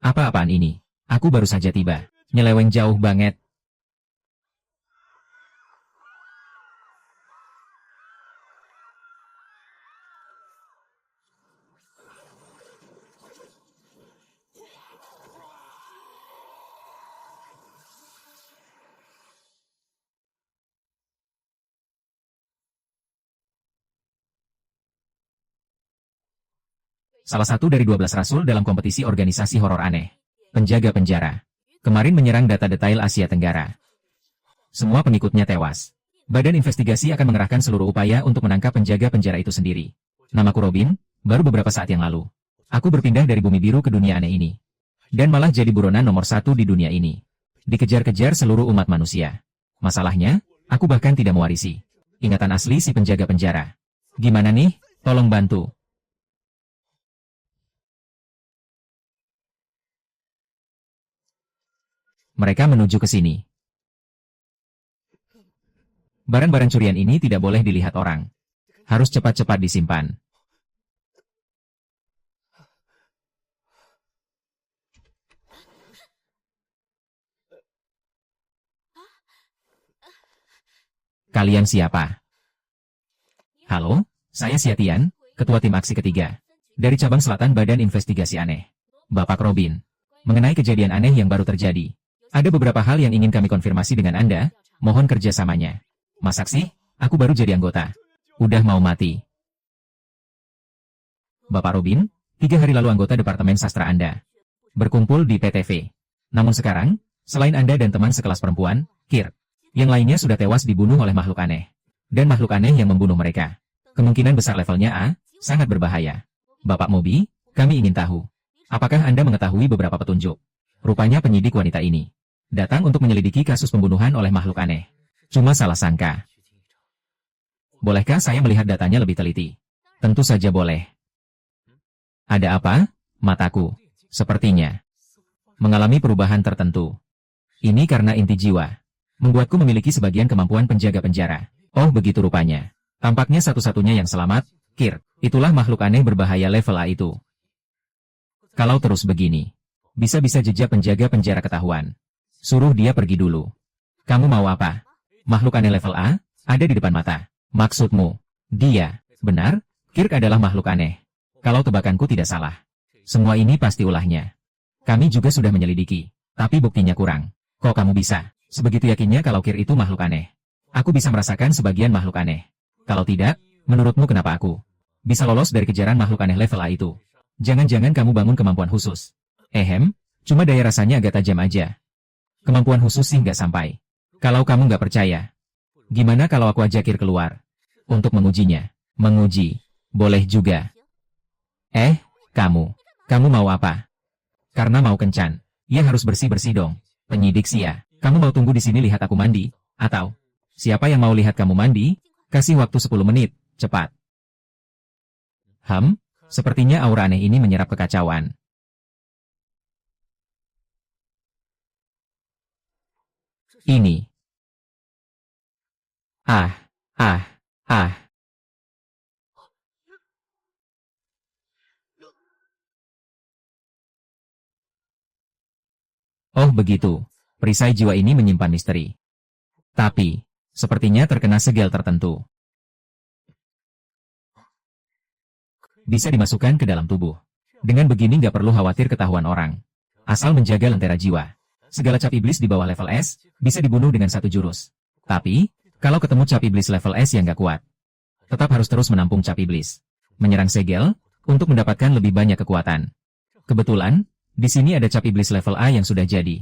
Apa-apaan ini? Aku baru saja tiba. Nyeleweng jauh banget. Salah satu dari 12 rasul dalam kompetisi organisasi horor aneh. Penjaga penjara. Kemarin menyerang data detail Asia Tenggara. Semua pengikutnya tewas. Badan investigasi akan mengerahkan seluruh upaya untuk menangkap penjaga penjara itu sendiri. Namaku Robin, baru beberapa saat yang lalu. Aku berpindah dari bumi biru ke dunia aneh ini. Dan malah jadi buronan nomor 1 di dunia ini. Dikejar-kejar seluruh umat manusia. Masalahnya, aku bahkan tidak mewarisi ingatan asli si penjaga penjara. Gimana nih? Tolong bantu. Mereka menuju ke sini. Barang-barang curian ini tidak boleh dilihat orang. Harus cepat-cepat disimpan. Kalian siapa? Halo, saya Siatian, Ketua Tim Aksi Ketiga. Dari cabang selatan Badan Investigasi Aneh. Bapak Robin. Mengenai kejadian aneh yang baru terjadi. Ada beberapa hal yang ingin kami konfirmasi dengan Anda, mohon kerjasamanya. Mas Saksi, aku baru jadi anggota. Udah mau mati. Bapak Robin, 3 hari lalu anggota Departemen Sastra Anda berkumpul di PTV. Namun sekarang, selain Anda dan teman sekelas perempuan, Kirk, yang lainnya sudah tewas dibunuh oleh makhluk aneh. Dan makhluk aneh yang membunuh mereka. Kemungkinan besar levelnya A, sangat berbahaya. Bapak Mobi, kami ingin tahu. Apakah Anda mengetahui beberapa petunjuk? Rupanya penyidik wanita ini datang untuk menyelidiki kasus pembunuhan oleh makhluk aneh. Cuma salah sangka. Bolehkah saya melihat datanya lebih teliti? Tentu saja boleh. Ada apa? Mataku. Sepertinya mengalami perubahan tertentu. Ini karena inti jiwa. Membuatku memiliki sebagian kemampuan penjaga penjara. Oh begitu rupanya. Tampaknya satu-satunya yang selamat, Kirk. Itulah makhluk aneh berbahaya level A itu. Kalau terus begini, bisa-bisa jejak penjaga penjara ketahuan. Suruh dia pergi dulu. Kamu mau apa? Makhluk aneh level A, ada di depan mata. Maksudmu, dia, benar? Kirk adalah makhluk aneh. Kalau tebakanku tidak salah. Semua ini pasti ulahnya. Kami juga sudah menyelidiki, tapi buktinya kurang. Kok kamu bisa? Sebegitu yakinnya kalau Kirk itu makhluk aneh. Aku bisa merasakan sebagian makhluk aneh. Kalau tidak, menurutmu kenapa aku bisa lolos dari kejaran makhluk aneh level A itu? Jangan-jangan kamu bangun kemampuan khusus. Cuma daya rasanya agak tajam aja. Kemampuan khusus sih nggak sampai. Kalau kamu nggak percaya, gimana kalau aku ajak Kirk keluar? Untuk mengujinya. Menguji. Boleh juga. Kamu mau apa? Karena mau kencan. Ya harus bersih-bersih dong. Penyidik Sia, kamu mau tunggu di sini lihat aku mandi? Atau, siapa yang mau lihat kamu mandi? Kasih waktu 10 menit, cepat. Sepertinya aura aneh ini menyerap kekacauan. Ini. Oh begitu. Perisai jiwa ini menyimpan misteri. Tapi, sepertinya terkena segel tertentu. Bisa dimasukkan ke dalam tubuh. Dengan begini nggak perlu khawatir ketahuan orang. Asal menjaga lentera jiwa. Segala cap iblis di bawah level S, bisa dibunuh dengan 1 jurus. Tapi, kalau ketemu cap iblis level S yang nggak kuat, tetap harus terus menampung cap iblis. Menyerang segel, untuk mendapatkan lebih banyak kekuatan. Kebetulan, di sini ada cap iblis level A yang sudah jadi.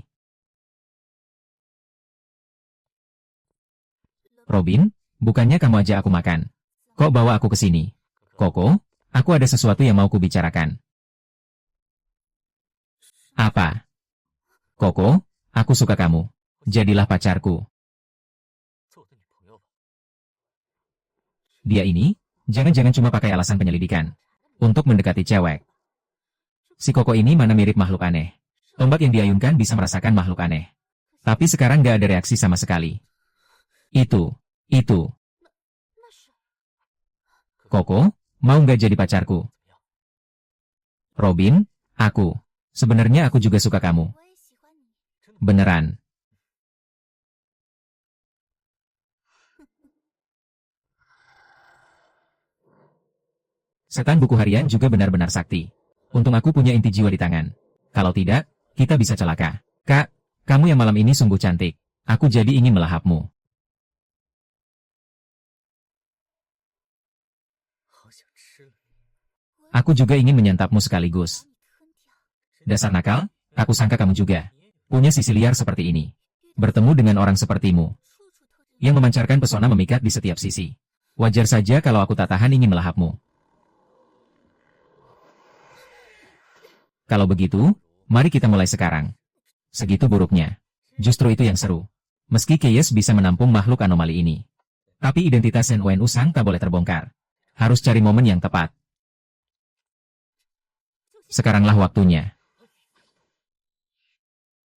Robin, bukannya kamu ajak aku makan. Kok bawa aku ke sini? Koko, aku ada sesuatu yang mau kubicarakan. Apa? Koko, aku suka kamu. Jadilah pacarku. Dia ini, jangan-jangan cuma pakai alasan penyelidikan. Untuk mendekati cewek. Si Koko ini mana mirip makhluk aneh. Tombak yang diayunkan bisa merasakan makhluk aneh. Tapi sekarang gak ada reaksi sama sekali. Itu. Koko, mau nggak jadi pacarku? Robin, aku Sebenarnya aku juga suka kamu. Beneran. Setan buku harian juga benar-benar sakti. Untung aku punya inti jiwa di tangan. Kalau tidak, kita bisa celaka. Kak, kamu yang malam ini sungguh cantik. Aku jadi ingin melahapmu. Aku juga ingin menyantapmu sekaligus. Dasar nakal, aku sangka kamu juga punya sisi liar seperti ini. Bertemu dengan orang sepertimu, yang memancarkan pesona memikat di setiap sisi. Wajar saja kalau aku tak tahan ingin melahapmu. Kalau begitu, mari kita mulai sekarang. Segitu buruknya. Justru itu yang seru. Meski Keyes bisa menampung makhluk anomali ini, tapi identitas Shen Wen Usang tak boleh terbongkar. Harus cari momen yang tepat. Sekaranglah waktunya.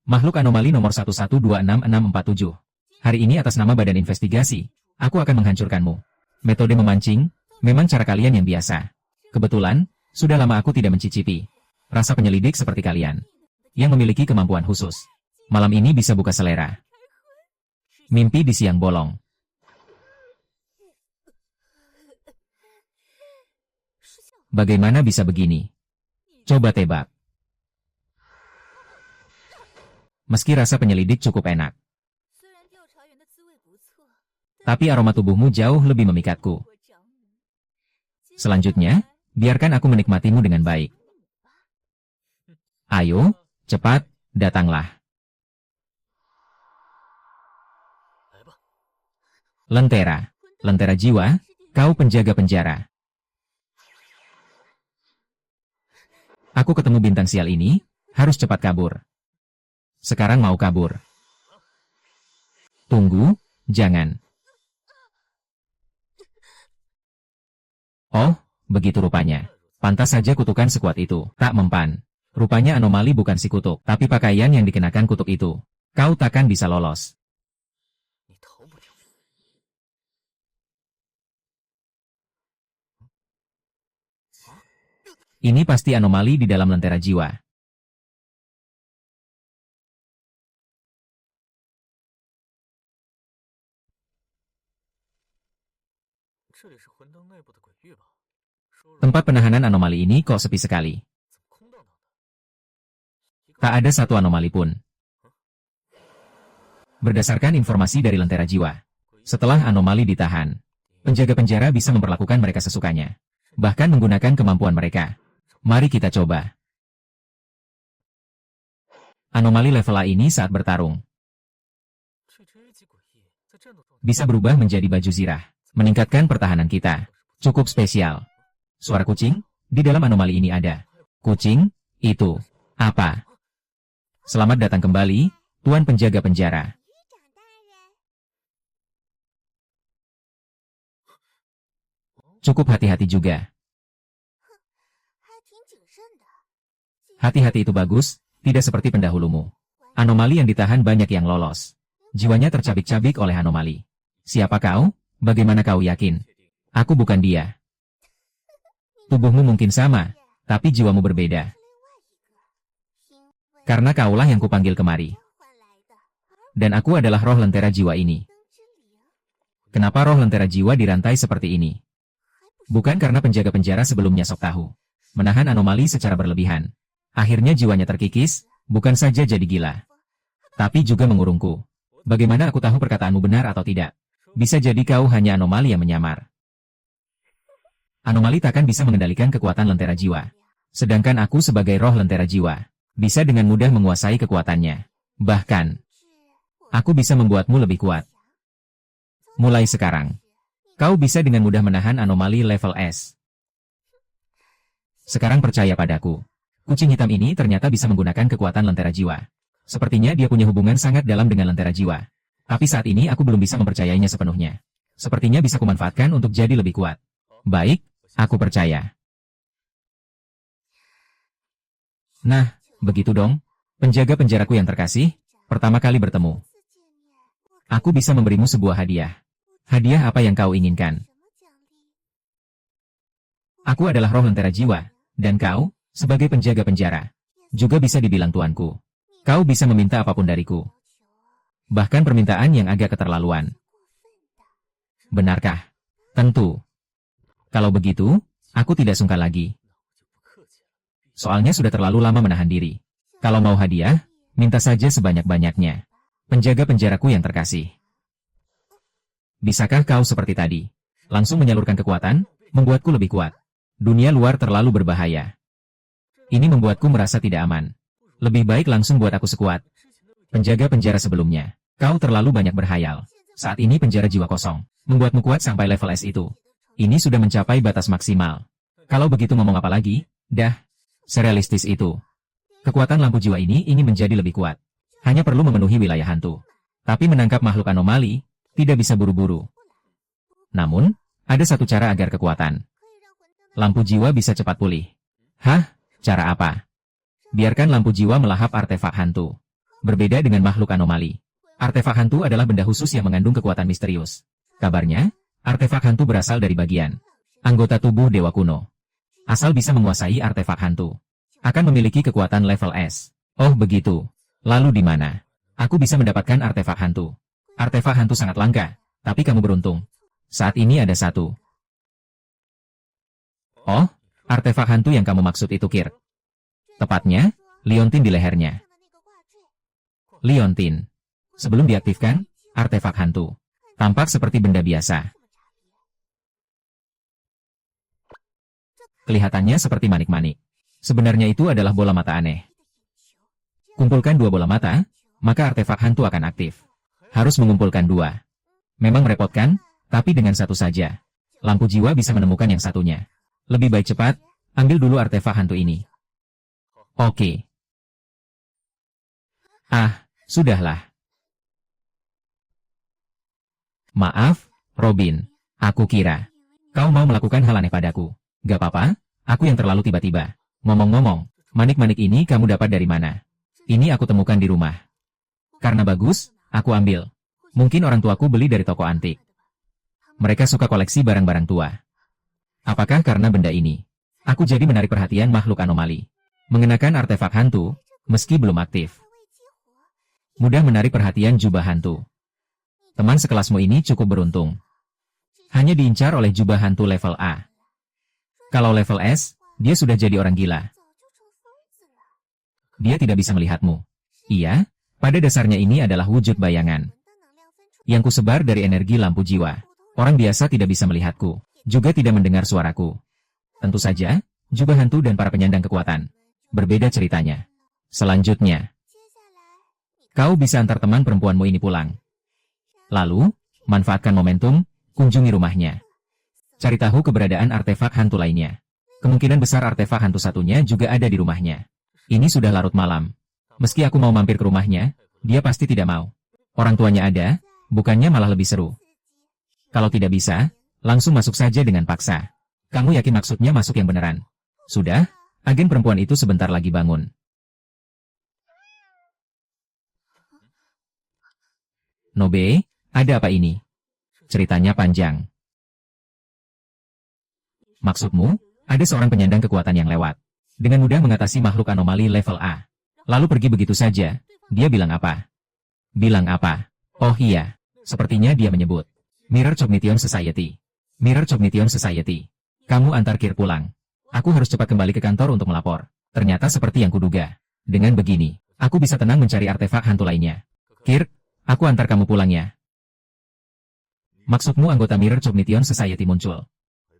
Makhluk anomali nomor 11266647. Hari ini atas nama Badan Investigasi, aku akan menghancurkanmu. Metode memancing, memang cara kalian yang biasa. Kebetulan, sudah lama aku tidak mencicipi rasa penyelidik seperti kalian, yang memiliki kemampuan khusus. Malam ini bisa buka selera. Mimpi di siang bolong. Bagaimana bisa begini? Coba tebak. Meski rasa penyelidik cukup enak, tapi aroma tubuhmu jauh lebih memikatku. Selanjutnya, biarkan aku menikmatimu dengan baik. Ayo, cepat, datanglah. Lentera, lentera jiwa, kau penjaga penjara. Aku ketemu bintang sial ini, harus cepat kabur. Sekarang mau kabur. Tunggu, jangan. Oh, begitu rupanya. Pantas saja kutukan sekuat itu, tak mempan. Rupanya anomali bukan si kutuk, tapi pakaian yang dikenakan kutuk itu. Kau takkan bisa lolos. Ini pasti anomali di dalam lentera jiwa. Tempat penahanan anomali ini kok sepi sekali. Tak ada satu anomali pun. Berdasarkan informasi dari lentera jiwa, setelah anomali ditahan, penjaga penjara bisa memperlakukan mereka sesukanya, bahkan menggunakan kemampuan mereka. Mari kita coba. Anomali level A ini saat bertarung bisa berubah menjadi baju zirah, meningkatkan pertahanan kita. Cukup spesial. Suara kucing, di dalam anomali ini ada. Kucing, itu apa? Selamat datang kembali, Tuan Penjaga Penjara. Cukup hati-hati juga. Hati-hati itu bagus, tidak seperti pendahulumu. Anomali yang ditahan banyak yang lolos. Jiwanya tercabik-cabik oleh anomali. Siapa kau? Bagaimana kau yakin? Aku bukan dia. Tubuhmu mungkin sama, tapi jiwamu berbeda. Karena kaulah yang kupanggil kemari. Dan aku adalah roh lentera jiwa ini. Kenapa roh lentera jiwa dirantai seperti ini? Bukan karena penjaga penjara sebelumnya sok tahu menahan anomali secara berlebihan. Akhirnya jiwanya terkikis, bukan saja jadi gila, tapi juga mengurungku. Bagaimana aku tahu perkataanmu benar atau tidak? Bisa jadi kau hanya anomali yang menyamar. Anomali takkan bisa mengendalikan kekuatan lentera jiwa. Sedangkan aku sebagai roh lentera jiwa, bisa dengan mudah menguasai kekuatannya. Bahkan, aku bisa membuatmu lebih kuat. Mulai sekarang, kau bisa dengan mudah menahan anomali level S. Sekarang percaya padaku. Kucing hitam ini ternyata bisa menggunakan kekuatan lentera jiwa. Sepertinya dia punya hubungan sangat dalam dengan lentera jiwa. Tapi saat ini aku belum bisa mempercayainya sepenuhnya. Sepertinya bisa kumanfaatkan untuk jadi lebih kuat. Baik, aku percaya. Nah, begitu dong. Penjaga penjaraku yang terkasih, pertama kali bertemu. Aku bisa memberimu sebuah hadiah. Hadiah apa yang kau inginkan? Aku adalah roh lentera jiwa, dan kau, sebagai penjaga penjara, Juga bisa dibilang tuanku. Kau bisa meminta apapun dariku. Bahkan permintaan yang agak keterlaluan. Benarkah? Tentu. Kalau begitu, aku tidak sungkan lagi. Soalnya sudah terlalu lama menahan diri. Kalau mau hadiah, minta saja sebanyak-banyaknya. Penjaga penjaraku yang terkasih. Bisakah kau seperti tadi? Langsung menyalurkan kekuatan, membuatku lebih kuat. Dunia luar terlalu berbahaya. Ini membuatku merasa tidak aman. Lebih baik langsung buat aku sekuat penjaga penjara sebelumnya. Kau terlalu banyak berhayal. Saat ini penjara jiwa kosong. Membuatmu kuat sampai level S itu. Ini sudah mencapai batas maksimal. Kalau begitu ngomong apa lagi? Dah. Serealistis itu. Kekuatan lampu jiwa ini ingin menjadi lebih kuat. Hanya perlu memenuhi wilayah hantu. Tapi menangkap makhluk anomali, tidak bisa buru-buru. Namun, ada satu cara agar kekuatan lampu jiwa bisa cepat pulih. Hah? Cara apa? Biarkan lampu jiwa melahap artefak hantu. Berbeda dengan makhluk anomali. Artefak hantu adalah benda khusus yang mengandung kekuatan misterius. Kabarnya, artefak hantu berasal dari bagian anggota tubuh dewa kuno. Asal bisa menguasai artefak hantu, akan memiliki kekuatan level S. Oh begitu. Lalu di mana aku bisa mendapatkan artefak hantu? Artefak hantu sangat langka, tapi kamu beruntung. Saat ini ada satu. Oh, artefak hantu yang kamu maksud itu, Kir. Tepatnya, liontin di lehernya. Liontin. Sebelum diaktifkan, artefak hantu tampak seperti benda biasa. Kelihatannya seperti manik-manik. Sebenarnya itu adalah bola mata aneh. Kumpulkan 2 bola mata, maka artefak hantu akan aktif. Harus mengumpulkan 2. Memang merepotkan, tapi dengan satu saja, lampu jiwa bisa menemukan yang satunya. Lebih baik cepat, ambil dulu artefak hantu ini. Oke. Ah, sudahlah. Maaf, Robin. Aku kira kau mau melakukan hal aneh padaku. Gak apa-apa, aku yang terlalu tiba-tiba. Ngomong-ngomong, manik-manik ini kamu dapat dari mana? Ini aku temukan di rumah. Karena bagus, aku ambil. Mungkin orang tuaku beli dari toko antik. Mereka suka koleksi barang-barang tua. Apakah karena benda ini? Aku jadi menarik perhatian makhluk anomali. Mengenakan artefak hantu, meski belum aktif. Mudah menarik perhatian jubah hantu. Teman sekelasmu ini cukup beruntung. Hanya diincar oleh jubah hantu level A. Kalau level S, dia sudah jadi orang gila. Dia tidak bisa melihatmu. Iya, pada dasarnya ini adalah wujud bayangan yang kusebar dari energi lampu jiwa. Orang biasa tidak bisa melihatku, juga tidak mendengar suaraku. Tentu saja, jubah hantu dan para penyandang kekuatan. Berbeda ceritanya. Selanjutnya, kau bisa antar teman perempuanmu ini pulang. Lalu, manfaatkan momentum, kunjungi rumahnya. Cari tahu keberadaan artefak hantu lainnya. Kemungkinan besar artefak hantu satunya juga ada di rumahnya. Ini sudah larut malam. Meski aku mau mampir ke rumahnya, dia pasti tidak mau. Orang tuanya ada, bukannya malah lebih seru. Kalau tidak bisa, langsung masuk saja dengan paksa. Kamu yakin maksudnya masuk yang beneran? Sudah, agen perempuan itu sebentar lagi bangun. Nobe, ada apa ini? Ceritanya panjang. Maksudmu, ada seorang penyandang kekuatan yang lewat. Dengan mudah mengatasi makhluk anomali level A. Lalu pergi begitu saja. Dia bilang apa? Bilang apa? Oh iya, sepertinya dia menyebut Mirror Cognition Society. Mirror Cognition Society. Kamu antar Kir pulang. Aku harus cepat kembali ke kantor untuk melapor. Ternyata seperti yang kuduga. Dengan begini, aku bisa tenang mencari artefak hantu lainnya. Kir, aku antar kamu pulang ya. Maksudmu anggota Mirror Cognition Society muncul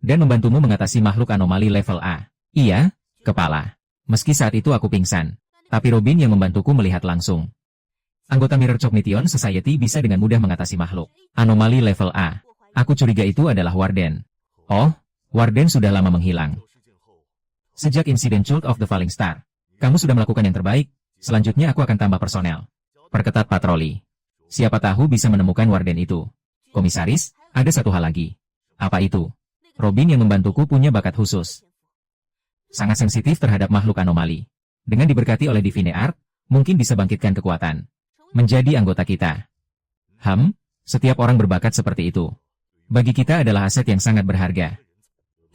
dan membantumu mengatasi makhluk anomali level A. Iya, kepala. Meski saat itu aku pingsan, tapi Robin yang membantuku melihat langsung. Anggota Mirror Cognition Society bisa dengan mudah mengatasi makhluk anomali level A. Aku curiga itu adalah Warden. Oh, Warden sudah lama menghilang. Sejak insiden Cult of the Falling Star, kamu sudah melakukan yang terbaik. Selanjutnya aku akan tambah personel. Perketat patroli. Siapa tahu bisa menemukan Warden itu. Komisaris, ada satu hal lagi. Apa itu? Robin yang membantuku punya bakat khusus. Sangat sensitif terhadap makhluk anomali. Dengan diberkati oleh Divine Art, mungkin bisa bangkitkan kekuatan. Menjadi anggota kita. Setiap orang berbakat seperti itu. Bagi kita adalah aset yang sangat berharga.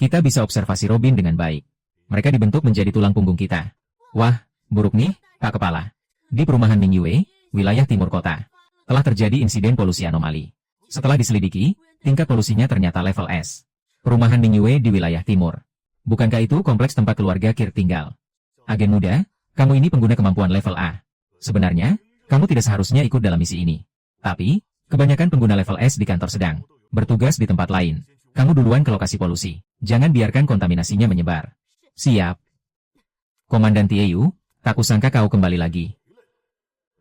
Kita bisa observasi Robin dengan baik. Mereka dibentuk menjadi tulang punggung kita. Wah, Buruk nih, Pak Kepala. Di perumahan Mingyue, wilayah timur kota, telah terjadi insiden polusi anomali. Setelah diselidiki, tingkat polusinya ternyata level S. Perumahan Mingyue di wilayah timur. Bukankah itu kompleks tempat keluarga Kir tinggal? Agen muda, kamu ini pengguna kemampuan level A. Sebenarnya, kamu tidak seharusnya ikut dalam misi ini. Tapi, kebanyakan pengguna level S di kantor sedang bertugas di tempat lain. Kamu duluan ke lokasi polusi. Jangan biarkan kontaminasinya menyebar. Siap. Komandan Tieyu, tak kusangka kau kembali lagi.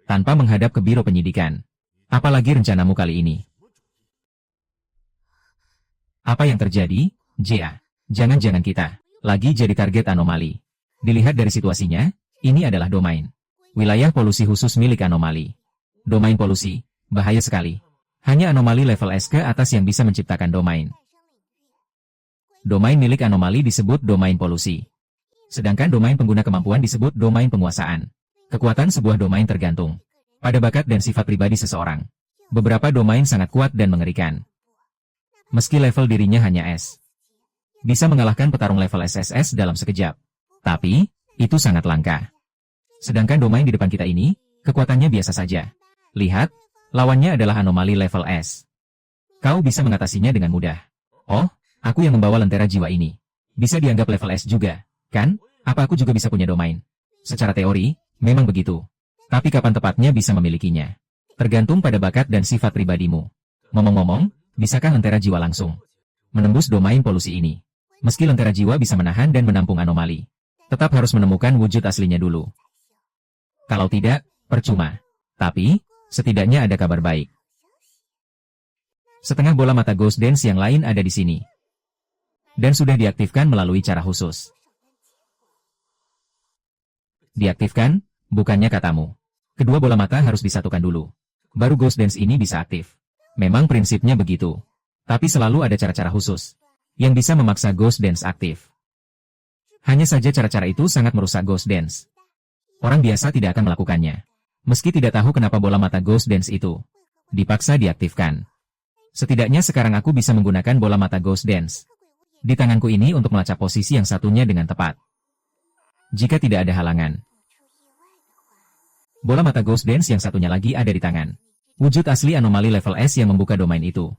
Tanpa menghadap ke biro penyidikan. Apalagi rencanamu kali ini? Apa yang terjadi, Jia? Jangan-jangan kita lagi jadi target anomali. Dilihat dari situasinya, ini adalah domain wilayah polusi khusus milik anomali. Domain polusi, bahaya sekali. Hanya anomali level S ke atas yang bisa menciptakan domain. Domain milik anomali disebut domain polusi. Sedangkan domain pengguna kemampuan disebut domain penguasaan. Kekuatan sebuah domain tergantung pada bakat dan sifat pribadi seseorang. Beberapa domain sangat kuat dan mengerikan. Meski level dirinya hanya S, bisa mengalahkan petarung level SSS dalam sekejap. Tapi, itu sangat langka. Sedangkan domain di depan kita ini, kekuatannya biasa saja. Lihat, lawannya adalah anomali level S. Kau bisa mengatasinya dengan mudah. Oh, aku yang membawa lentera jiwa ini. Bisa dianggap level S juga, kan? Apa aku juga bisa punya domain? Secara teori, memang begitu. Tapi kapan tepatnya bisa memilikinya? Tergantung pada bakat dan sifat pribadimu. Ngomong-ngomong, bisakah lentera jiwa langsung menembus domain polusi ini? Meski lentera jiwa bisa menahan dan menampung anomali, tetap harus menemukan wujud aslinya dulu. Kalau tidak, percuma. Tapi, setidaknya ada kabar baik. Setengah bola mata Ghost Dance yang lain ada di sini. Dan sudah diaktifkan melalui cara khusus. Diaktifkan, bukannya katamu. Kedua bola mata harus disatukan dulu. Baru Ghost Dance ini bisa aktif. Memang prinsipnya begitu. Tapi selalu ada cara-cara khusus yang bisa memaksa Ghost Dance aktif. Hanya saja cara-cara itu sangat merusak Ghost Dance. Orang biasa tidak akan melakukannya. Meski tidak tahu kenapa bola mata Ghost Dance itu dipaksa diaktifkan. Setidaknya sekarang aku bisa menggunakan bola mata Ghost Dance di tanganku ini untuk melacak posisi yang satunya dengan tepat. Jika tidak ada halangan. Bola mata Ghost Dance yang satunya lagi ada di tangan. Wujud asli anomali level S yang membuka domain itu.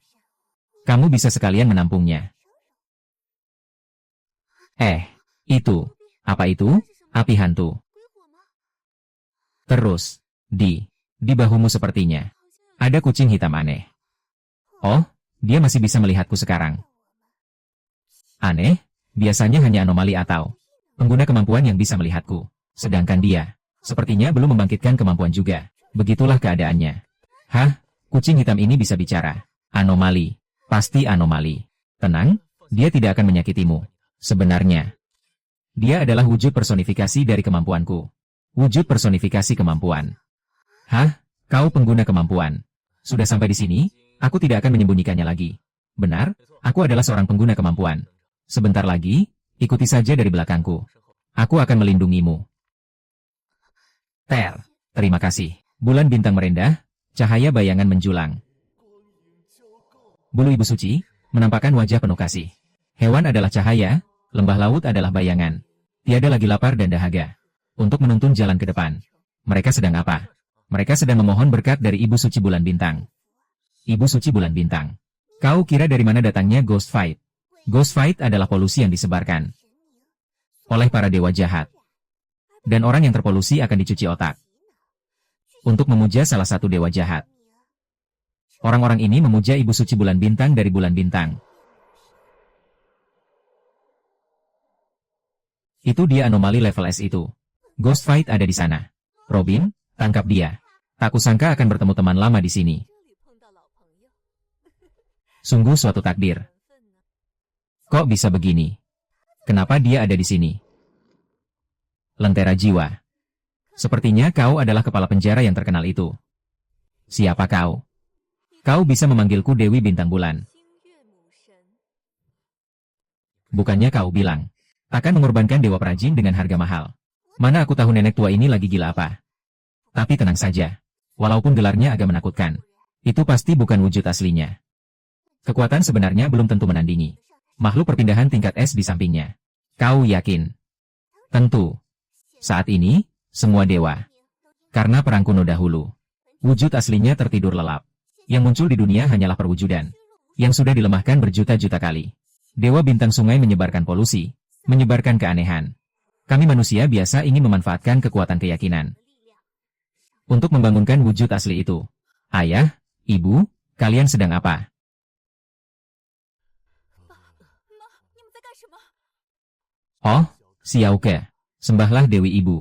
Kamu bisa sekalian menampungnya. Itu. Apa itu? Api hantu. Terus, di bahumu sepertinya ada kucing hitam aneh. Oh, dia masih bisa melihatku sekarang. Aneh, biasanya hanya anomali atau pengguna kemampuan yang bisa melihatku. Sedangkan dia, sepertinya belum membangkitkan kemampuan juga. Begitulah keadaannya. Hah? Kucing hitam ini bisa bicara. Anomali. Pasti anomali. Tenang, dia tidak akan menyakitimu. Sebenarnya, dia adalah wujud personifikasi dari kemampuanku. Wujud personifikasi kemampuan. Hah? Kau pengguna kemampuan. Sudah sampai di sini, aku tidak akan menyembunyikannya lagi. Benar, aku adalah seorang pengguna kemampuan. Sebentar lagi, ikuti saja dari belakangku. Aku akan melindungimu. Terima kasih. Bulan bintang merendah, cahaya bayangan menjulang. Bulu ibu suci, menampakkan wajah penuh kasih. Hewan adalah cahaya, lembah laut adalah bayangan. Tiada lagi lapar dan dahaga. Untuk menuntun jalan ke depan. Mereka sedang apa? Mereka sedang memohon berkat dari Ibu Suci Bulan Bintang. Ibu Suci Bulan Bintang. Kau kira dari mana datangnya Ghost Fight? Ghost Fight adalah polusi yang disebarkan oleh para dewa jahat. Dan orang yang terpolusi akan dicuci otak untuk memuja salah satu dewa jahat. Orang-orang ini memuja Ibu Suci Bulan Bintang dari Bulan Bintang. Itu dia anomali level S itu. Ghost Fight ada di sana. Robin, tangkap dia. Tak kusangka akan bertemu teman lama di sini. Sungguh suatu takdir. Kok bisa begini? Kenapa dia ada di sini? Lentera jiwa. Sepertinya kau adalah kepala penjara yang terkenal itu. Siapa kau? Kau bisa memanggilku Dewi Bintang Bulan. Bukannya kau bilang, akan mengorbankan Dewa Perajin dengan harga mahal. Mana aku tahu nenek tua ini lagi gila apa. Tapi tenang saja. Walaupun gelarnya agak menakutkan, itu pasti bukan wujud aslinya. Kekuatan sebenarnya belum tentu menandingi makhluk perpindahan tingkat S di sampingnya. Kau yakin? Tentu. Saat ini, semua dewa. Karena perang kuno dahulu, wujud aslinya tertidur lelap. Yang muncul di dunia hanyalah perwujudan, yang sudah dilemahkan berjuta-juta kali. Dewa bintang sungai menyebarkan polusi, menyebarkan keanehan. Kami manusia biasa ingin memanfaatkan kekuatan keyakinan untuk membangunkan wujud asli itu. Ayah, ibu, kalian sedang apa? Oh, Xiaoke, sembahlah Dewi Ibu.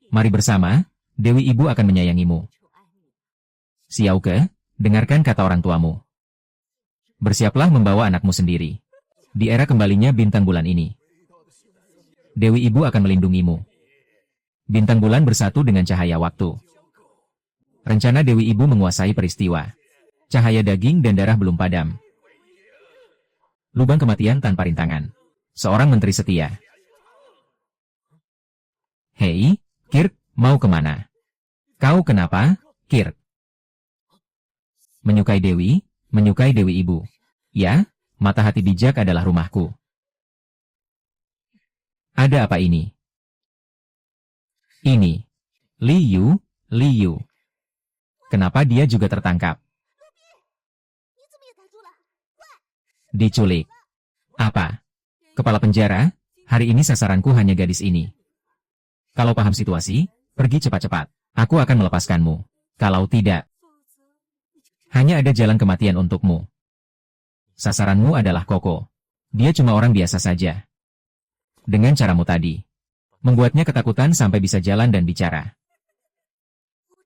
Mari bersama, Dewi Ibu akan menyayangimu. Xiaoke, dengarkan kata orang tuamu. Bersiaplah membawa anakmu sendiri. Di era kembalinya bintang bulan ini, Dewi Ibu akan melindungimu. Bintang bulan bersatu dengan cahaya waktu. Rencana Dewi Ibu menguasai peristiwa. Cahaya daging dan darah belum padam. Lubang kematian tanpa rintangan. Seorang menteri setia. Hei, Kirk, mau kemana? Kau kenapa, Kirk? Menyukai Dewi Ibu. Ya, mata hati bijak adalah rumahku. Ada apa ini? Ini. Liu. Kenapa dia juga tertangkap? Diculik. Apa? Kepala penjara, hari ini sasaranku hanya gadis ini. Kalau paham situasi, pergi cepat-cepat. Aku akan melepaskanmu. Kalau tidak, hanya ada jalan kematian untukmu. Sasaranmu adalah Koko. Dia cuma orang biasa saja. Dengan caramu tadi, membuatnya ketakutan sampai bisa jalan dan bicara.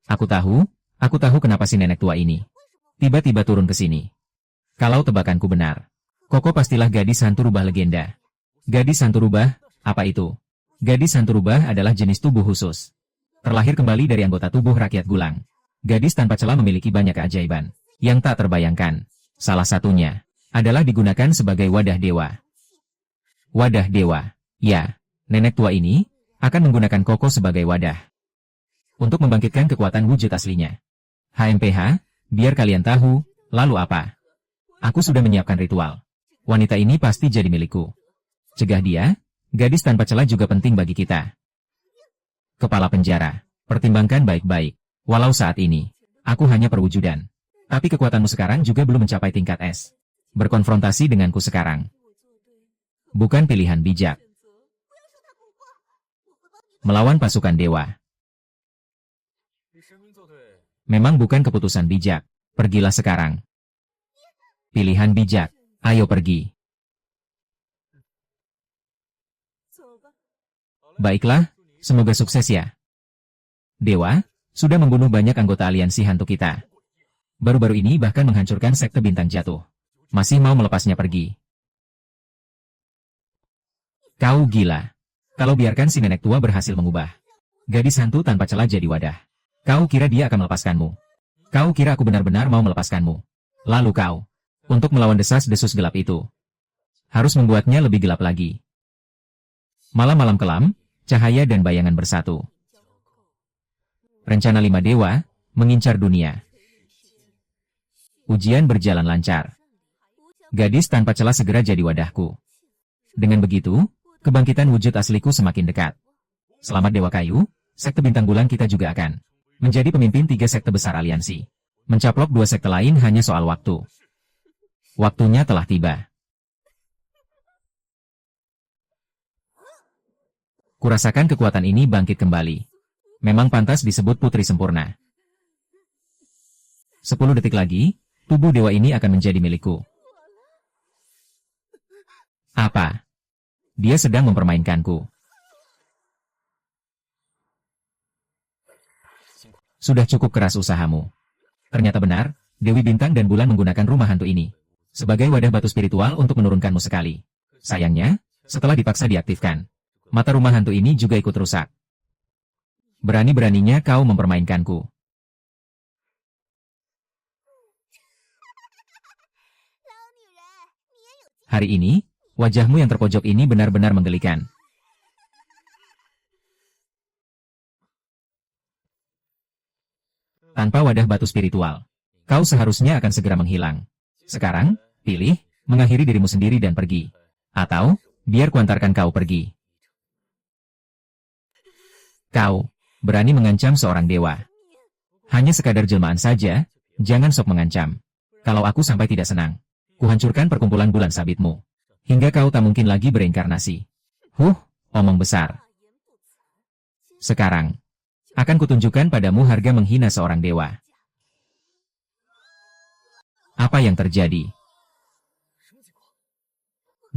Aku tahu kenapa si nenek tua ini tiba-tiba turun ke sini. Kalau tebakanku benar, Koko pastilah gadis hantu rubah legenda. Gadis hantu rubah, apa itu? Gadis hantu rubah adalah jenis tubuh khusus. Terlahir kembali dari anggota tubuh rakyat Gulang. Gadis tanpa celah memiliki banyak keajaiban yang tak terbayangkan. Salah satunya adalah digunakan sebagai wadah dewa. Wadah dewa. Ya, nenek tua ini akan menggunakan Koko sebagai wadah untuk membangkitkan kekuatan wujud aslinya. HMPH, biar kalian tahu, lalu apa? Aku sudah menyiapkan ritual. Wanita ini pasti jadi milikku. Cegah dia, gadis tanpa celah juga penting bagi kita. Kepala penjara, pertimbangkan baik-baik. Walau saat ini, aku hanya perwujudan. Tapi kekuatanmu sekarang juga belum mencapai tingkat S. Berkonfrontasi denganku sekarang bukan pilihan bijak. Melawan pasukan dewa memang bukan keputusan bijak. Pergilah sekarang. Pilihan bijak. Ayo pergi. Baiklah, semoga sukses ya. Dewa, sudah membunuh banyak anggota aliansi hantu kita. Baru-baru ini bahkan menghancurkan sekte bintang jatuh. Masih mau melepasnya pergi? Kau gila. Kalau biarkan si nenek tua berhasil mengubah gadis hantu tanpa celah jadi wadah, kau kira dia akan melepaskanmu? Kau kira aku benar-benar mau melepaskanmu? Lalu kau, untuk melawan desas-desus gelap itu, harus membuatnya lebih gelap lagi. Malam-malam kelam, cahaya dan bayangan bersatu. Rencana 5 dewa, mengincar dunia. Ujian berjalan lancar. Gadis tanpa celah segera jadi wadahku. Dengan begitu, kebangkitan wujud asliku semakin dekat. Selamat Dewa Kayu, sekte bintang bulan kita juga akan menjadi pemimpin 3 sekte besar aliansi. Mencaplok 2 sekte lain hanya soal waktu. Waktunya telah tiba. Kurasakan kekuatan ini bangkit kembali. Memang pantas disebut putri sempurna. 10 detik lagi, tubuh dewa ini akan menjadi milikku. Apa? Dia sedang mempermainkanku. Sudah cukup keras usahamu. Ternyata benar, Dewi Bintang dan Bulan menggunakan rumah hantu ini sebagai wadah batu spiritual untuk menurunkanmu sekali. Sayangnya, setelah dipaksa diaktifkan, mata rumah hantu ini juga ikut rusak. Berani-beraninya kau mempermainkanku. Hari ini, wajahmu yang terpojok ini benar-benar menggelikan. Tanpa wadah batu spiritual, kau seharusnya akan segera menghilang. Sekarang, pilih, mengakhiri dirimu sendiri dan pergi. Atau, biar kuantarkan kau pergi. Kau berani mengancam seorang dewa. Hanya sekadar jelmaan saja, jangan sok mengancam. Kalau aku sampai tidak senang, kuhancurkan perkumpulan bulan sabitmu. Hingga kau tak mungkin lagi bereinkarnasi. Omong besar. Sekarang, akan kutunjukkan padamu harga menghina seorang dewa. Apa yang terjadi?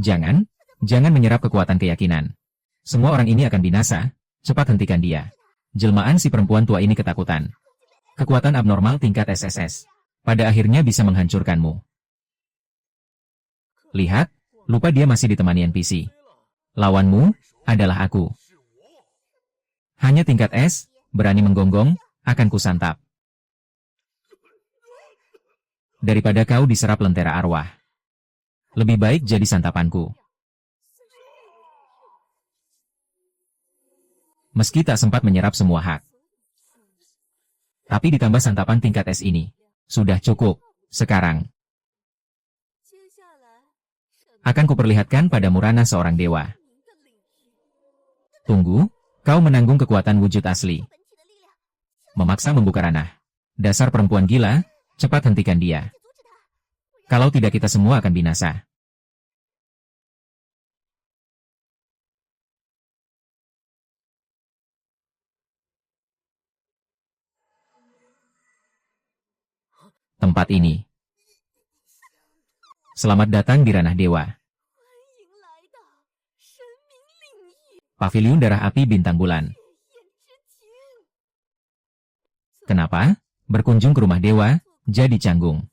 Jangan menyerap kekuatan keyakinan. Semua orang ini akan binasa, cepat hentikan dia. Jelmaan si perempuan tua ini ketakutan. Kekuatan abnormal tingkat SSS. Pada akhirnya bisa menghancurkanmu. Lihat, lupa dia masih ditemani NPC. Lawanmu adalah aku. Hanya tingkat S, berani menggonggong, akan kusantap. Daripada kau diserap lentera arwah. Lebih baik jadi santapanku. Meski tak sempat menyerap semua hak. Tapi ditambah santapan tingkat S ini. Sudah cukup. Sekarang. Akan kuperlihatkan padamu ranah seorang dewa. Tunggu, kau menanggung kekuatan wujud asli. Memaksa membuka ranah. Dasar perempuan gila, cepat hentikan dia. Kalau tidak kita semua akan binasa. Tempat ini. Selamat datang di ranah dewa. Paviliun darah api bintang bulan. Kenapa? Berkunjung ke rumah dewa, jadi canggung.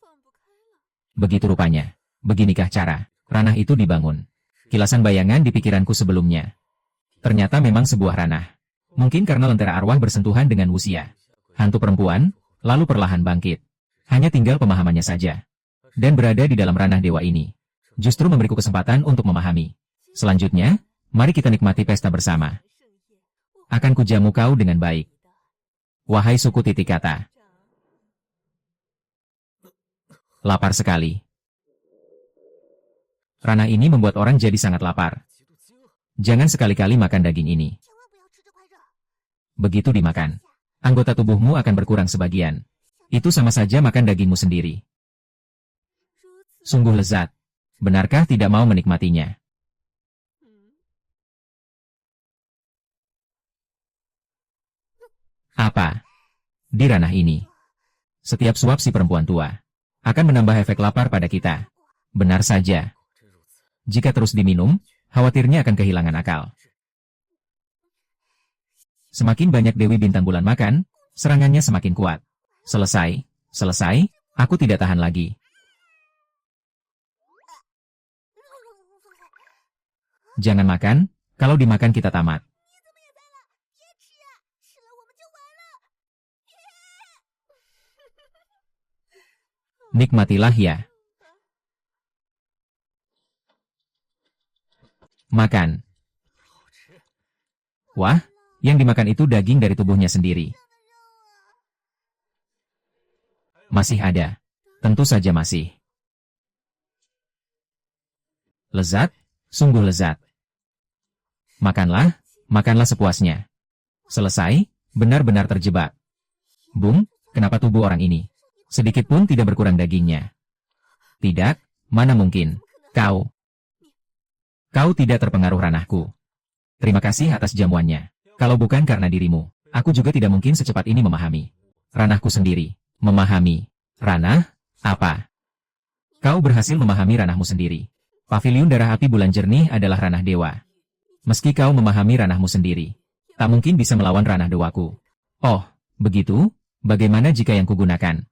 Begitu rupanya. Beginikah cara ranah itu dibangun. Kilasan bayangan di pikiranku sebelumnya. Ternyata memang sebuah ranah. Mungkin karena lentera arwah bersentuhan dengan Wuxia. Hantu perempuan, lalu perlahan bangkit. Hanya tinggal pemahamannya saja. Dan berada di dalam ranah dewa ini. Justru memberiku kesempatan untuk memahami. Selanjutnya, mari kita nikmati pesta bersama. Akan kujamu kau dengan baik. Wahai suku titik kata. Lapar sekali. Ranah ini membuat orang jadi sangat lapar. Jangan sekali-kali makan daging ini. Begitu dimakan, anggota tubuhmu akan berkurang sebagian. Itu sama saja makan dagingmu sendiri. Sungguh lezat. Benarkah tidak mau menikmatinya? Apa? Di ranah ini, setiap suap si perempuan tua akan menambah efek lapar pada kita. Benar saja. Jika terus diminum, khawatirnya akan kehilangan akal. Semakin banyak Dewi Bintang Bulan makan, serangannya semakin kuat. Selesai, aku tidak tahan lagi. Jangan makan, kalau dimakan kita tamat. Nikmatilah ya. Makan. Wah, yang dimakan itu daging dari tubuhnya sendiri. Masih ada. Tentu saja masih. Lezat, sungguh lezat. Makanlah sepuasnya. Selesai, benar-benar terjebak. Bung, kenapa tubuh orang ini sedikit pun tidak berkurang dagingnya? Tidak, mana mungkin. Kau tidak terpengaruh ranahku. Terima kasih atas jamuannya. Kalau bukan karena dirimu, aku juga tidak mungkin secepat ini memahami ranahku sendiri. Memahami ranah? Apa? Kau berhasil memahami ranahmu sendiri. Paviliun darah api bulan jernih adalah ranah dewa. Meski kau memahami ranahmu sendiri, tak mungkin bisa melawan ranah dewaku. Oh, begitu? Bagaimana jika yang kugunakan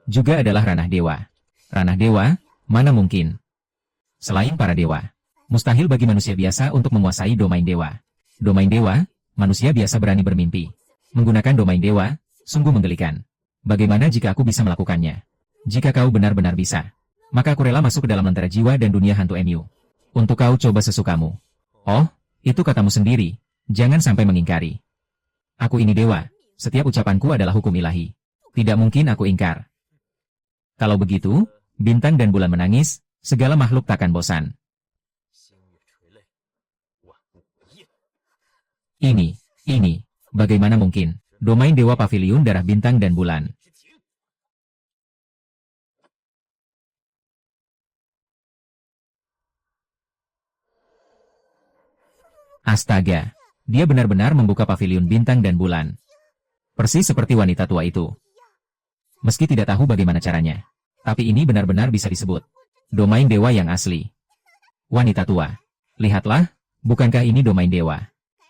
juga adalah ranah dewa? Ranah dewa? Mana mungkin? Selain para dewa, mustahil bagi manusia biasa untuk menguasai domain dewa. Domain dewa, manusia biasa berani bermimpi. Menggunakan domain dewa, sungguh menggelikan. Bagaimana jika aku bisa melakukannya? Jika kau benar-benar bisa, maka aku rela masuk ke dalam lentera jiwa dan dunia hantu MU. Untuk kau coba sesukamu. Oh, itu katamu sendiri. Jangan sampai mengingkari. Aku ini dewa. Setiap ucapanku adalah hukum ilahi. Tidak mungkin aku ingkar. Kalau begitu, bintang dan bulan menangis, segala makhluk takkan bosan. Ini Ini, bagaimana mungkin? Domain Dewa Paviliun Darah Bintang dan Bulan. Astaga, dia benar-benar membuka paviliun bintang dan bulan. Persis seperti wanita tua itu. Meski tidak tahu bagaimana caranya, tapi ini benar-benar bisa disebut domain dewa yang asli. Wanita tua, lihatlah, bukankah ini domain dewa?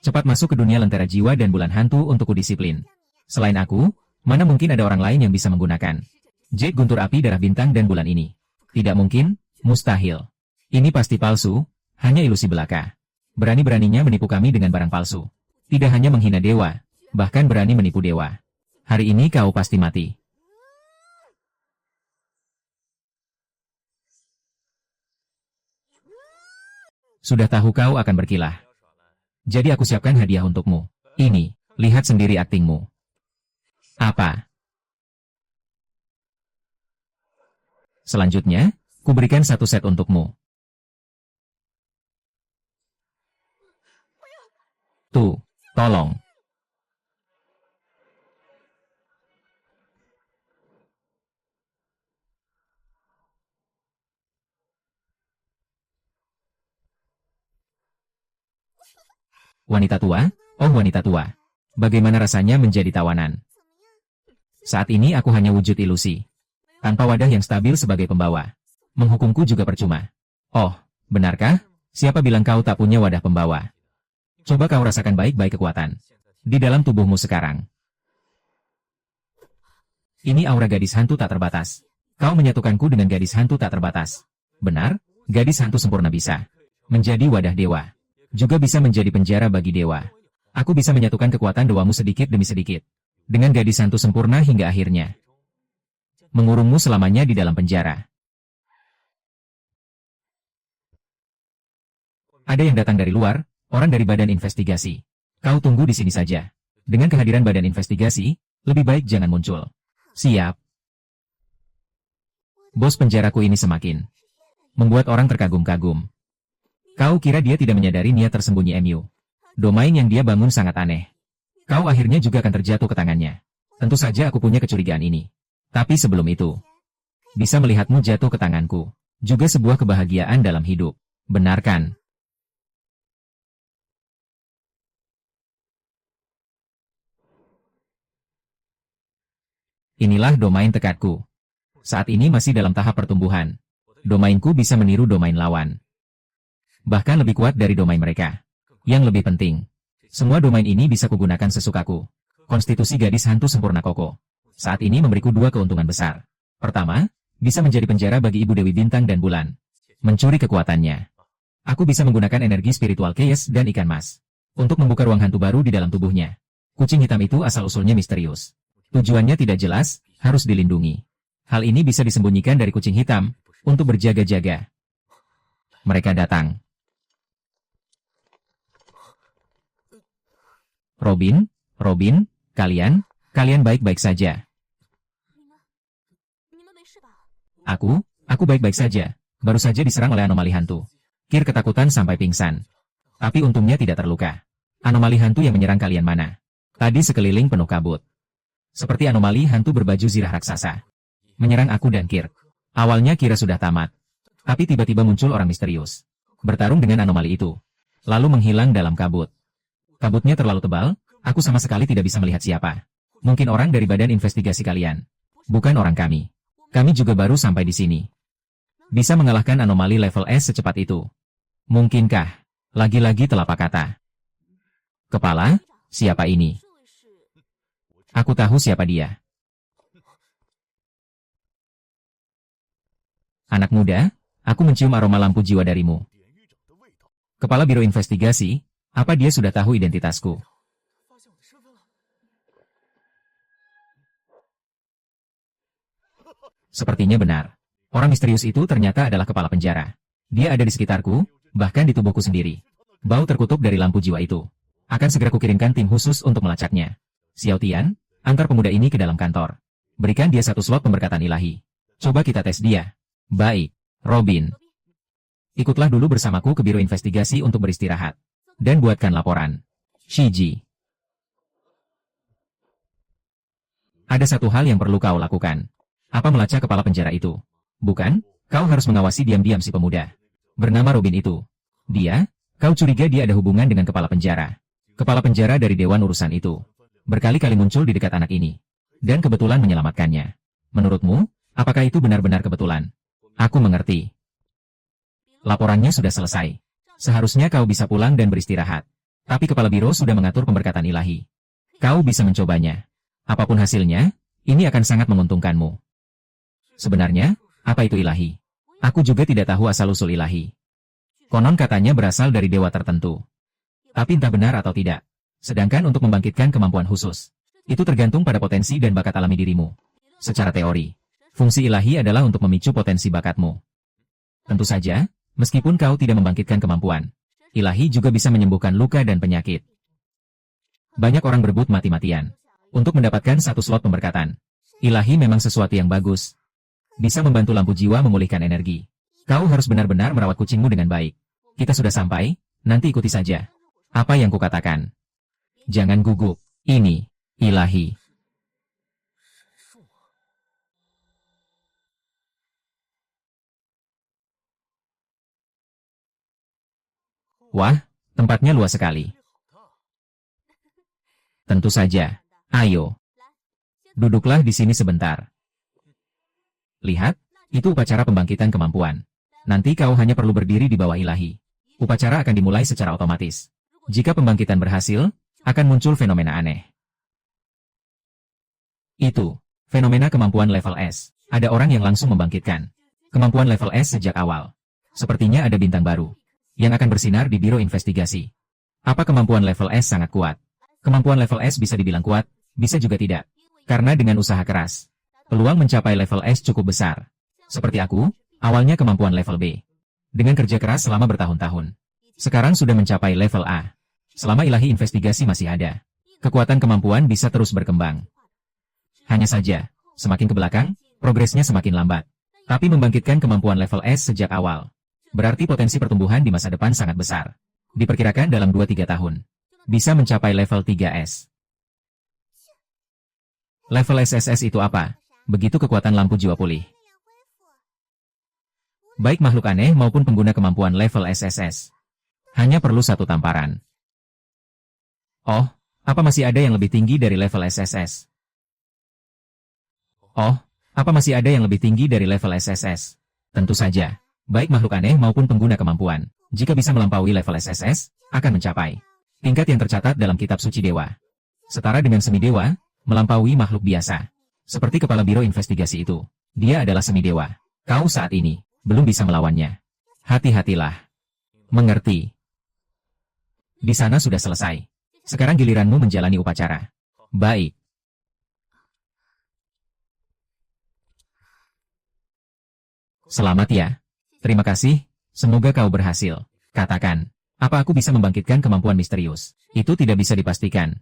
Cepat masuk ke dunia lentera jiwa dan bulan hantu untuk kudisiplin. Selain aku, mana mungkin ada orang lain yang bisa menggunakan Jade Guntur Api Darah Bintang dan Bulan ini? Tidak mungkin, mustahil. Ini pasti palsu, hanya ilusi belaka. Berani-beraninya menipu kami dengan barang palsu. Tidak hanya menghina dewa, bahkan berani menipu dewa. Hari ini kau pasti mati. Sudah tahu kau akan berkilah. Jadi aku siapkan hadiah untukmu. Ini, lihat sendiri aktingmu. Apa? Selanjutnya, kuberikan satu set untukmu. Tuh, tolong. Wanita tua, oh wanita tua. Bagaimana rasanya menjadi tawanan? Saat ini aku hanya wujud ilusi. Tanpa wadah yang stabil sebagai pembawa. Menghukumku juga percuma. Oh, benarkah? Siapa bilang kau tak punya wadah pembawa? Coba kau rasakan baik-baik kekuatan di dalam tubuhmu sekarang. Ini aura gadis hantu tak terbatas. Kau menyatukanku dengan gadis hantu tak terbatas. Benar, gadis hantu sempurna bisa menjadi wadah dewa. Juga bisa menjadi penjara bagi dewa. Aku bisa menyatukan kekuatan dewamu sedikit demi sedikit. Dengan gadis hantu sempurna hingga akhirnya. Mengurungmu selamanya di dalam penjara. Ada yang datang dari luar, orang dari badan investigasi. Kau tunggu di sini saja. Dengan kehadiran badan investigasi, lebih baik jangan muncul. Siap. Bos penjaraku ini semakin membuat orang terkagum-kagum. Kau kira dia tidak menyadari niat tersembunyi MU? Domain yang dia bangun sangat aneh. Kau akhirnya juga akan terjatuh ke tangannya. Tentu saja aku punya kecurigaan ini. Tapi sebelum itu, bisa melihatmu jatuh ke tanganku. Juga sebuah kebahagiaan dalam hidup. Benar kan? Inilah domain tekadku. Saat ini masih dalam tahap pertumbuhan. Domainku bisa meniru domain lawan. Bahkan lebih kuat dari domain mereka. Yang lebih penting, semua domain ini bisa kugunakan sesukaku. Konstitusi gadis hantu sempurna kokoh. Saat ini memberiku dua keuntungan besar. Pertama, bisa menjadi penjara bagi Ibu Dewi Bintang dan Bulan. Mencuri kekuatannya. Aku bisa menggunakan energi spiritual chaos dan ikan mas. Untuk membuka ruang hantu baru di dalam tubuhnya. Kucing hitam itu asal-usulnya misterius. Tujuannya tidak jelas, harus dilindungi. Hal ini bisa disembunyikan dari kucing hitam, untuk berjaga-jaga. Mereka datang. Robin, kalian baik-baik saja. Aku baik-baik saja. Baru saja diserang oleh anomali hantu. Kir ketakutan sampai pingsan. Tapi untungnya tidak terluka. Anomali hantu yang menyerang kalian mana? Tadi sekeliling penuh kabut. Seperti anomali hantu berbaju zirah raksasa. Menyerang aku dan Kir. Awalnya kira sudah tamat. Tapi tiba-tiba muncul orang misterius. Bertarung dengan anomali itu. Lalu menghilang dalam kabut. Kabutnya terlalu tebal, aku sama sekali tidak bisa melihat siapa. Mungkin orang dari badan investigasi kalian. Bukan orang kami. Kami juga baru sampai di sini. Bisa mengalahkan anomali level S secepat itu. Mungkinkah? Lagi-lagi telapak kata. Kepala, siapa ini? Aku tahu siapa dia. Anak muda, aku mencium aroma lampu jiwa darimu. Kepala Biro Investigasi, apa dia sudah tahu identitasku? Sepertinya benar. Orang misterius itu ternyata adalah kepala penjara. Dia ada di sekitarku, bahkan di tubuhku sendiri. Bau terkutuk dari lampu jiwa itu. Akan segera kukirimkan tim khusus untuk melacaknya. Xiao Tian, antar pemuda ini ke dalam kantor. Berikan dia satu slot pemberkatan ilahi. Coba kita tes dia. Baik, Robin. Ikutlah dulu bersamaku ke Biro Investigasi untuk beristirahat. Dan buatkan laporan. Shiji. Ada satu hal yang perlu kau lakukan. Apa melacak kepala penjara itu? Bukan, kau harus mengawasi diam-diam si pemuda. Bernama Robin itu. Dia, kau curiga dia ada hubungan dengan kepala penjara. Kepala penjara dari Dewan Urusan itu. Berkali-kali muncul di dekat anak ini. Dan kebetulan menyelamatkannya. Menurutmu, apakah itu benar-benar kebetulan? Aku mengerti. Laporannya sudah selesai. Seharusnya kau bisa pulang dan beristirahat. Tapi Kepala Biro sudah mengatur pemberkatan ilahi. Kau bisa mencobanya. Apapun hasilnya, ini akan sangat menguntungkanmu. Sebenarnya, apa itu ilahi? Aku juga tidak tahu asal-usul ilahi. Konon katanya berasal dari dewa tertentu. Tapi entah benar atau tidak. Sedangkan untuk membangkitkan kemampuan khusus, itu tergantung pada potensi dan bakat alami dirimu. Secara teori, fungsi ilahi adalah untuk memicu potensi bakatmu. Tentu saja, meskipun kau tidak membangkitkan kemampuan, ilahi juga bisa menyembuhkan luka dan penyakit. Banyak orang berebut mati-matian untuk mendapatkan satu slot pemberkatan. Ilahi memang sesuatu yang bagus. Bisa membantu lampu jiwa memulihkan energi. Kau harus benar-benar merawat kucingmu dengan baik. Kita sudah sampai, nanti ikuti saja. Apa yang kukatakan? Jangan gugup. Ini, ilahi. Wah, tempatnya luas sekali. Tentu saja. Ayo. Duduklah di sini sebentar. Lihat, itu upacara pembangkitan kemampuan. Nanti kau hanya perlu berdiri di bawah ilahi. Upacara akan dimulai secara otomatis. Jika pembangkitan berhasil, akan muncul fenomena aneh. Itu, fenomena kemampuan level S. Ada orang yang langsung membangkitkan kemampuan level S sejak awal. Sepertinya ada bintang baru yang akan bersinar di Biro Investigasi. Apa kemampuan level S sangat kuat? Kemampuan level S bisa dibilang kuat, bisa juga tidak. Karena dengan usaha keras, peluang mencapai level S cukup besar. Seperti aku, awalnya kemampuan level B. Dengan kerja keras selama bertahun-tahun. Sekarang sudah mencapai level A. Selama ilahi investigasi masih ada, kekuatan kemampuan bisa terus berkembang. Hanya saja, semakin ke belakang, progresnya semakin lambat. Tapi membangkitkan kemampuan level S sejak awal, berarti potensi pertumbuhan di masa depan sangat besar. Diperkirakan dalam 2-3 tahun, bisa mencapai level 3S. Level SSS itu apa? Begitu kekuatan lampu jiwa pulih. Baik makhluk aneh maupun pengguna kemampuan level SSS. Hanya perlu satu tamparan. Oh, apa masih ada yang lebih tinggi dari level SSS? Oh, apa masih ada yang lebih tinggi dari level SSS? Tentu saja. Baik makhluk aneh maupun pengguna kemampuan, jika bisa melampaui level SSS, akan mencapai tingkat yang tercatat dalam kitab suci dewa. Setara dengan semidewa, melampaui makhluk biasa. Seperti kepala biro investigasi itu. Dia adalah semidewa. Kau saat ini belum bisa melawannya. Hati-hatilah. Mengerti? Di sana sudah selesai. Sekarang giliranmu menjalani upacara. Baik. Selamat ya. Terima kasih. Semoga kau berhasil. Katakan, apa aku bisa membangkitkan kemampuan misterius? Itu tidak bisa dipastikan.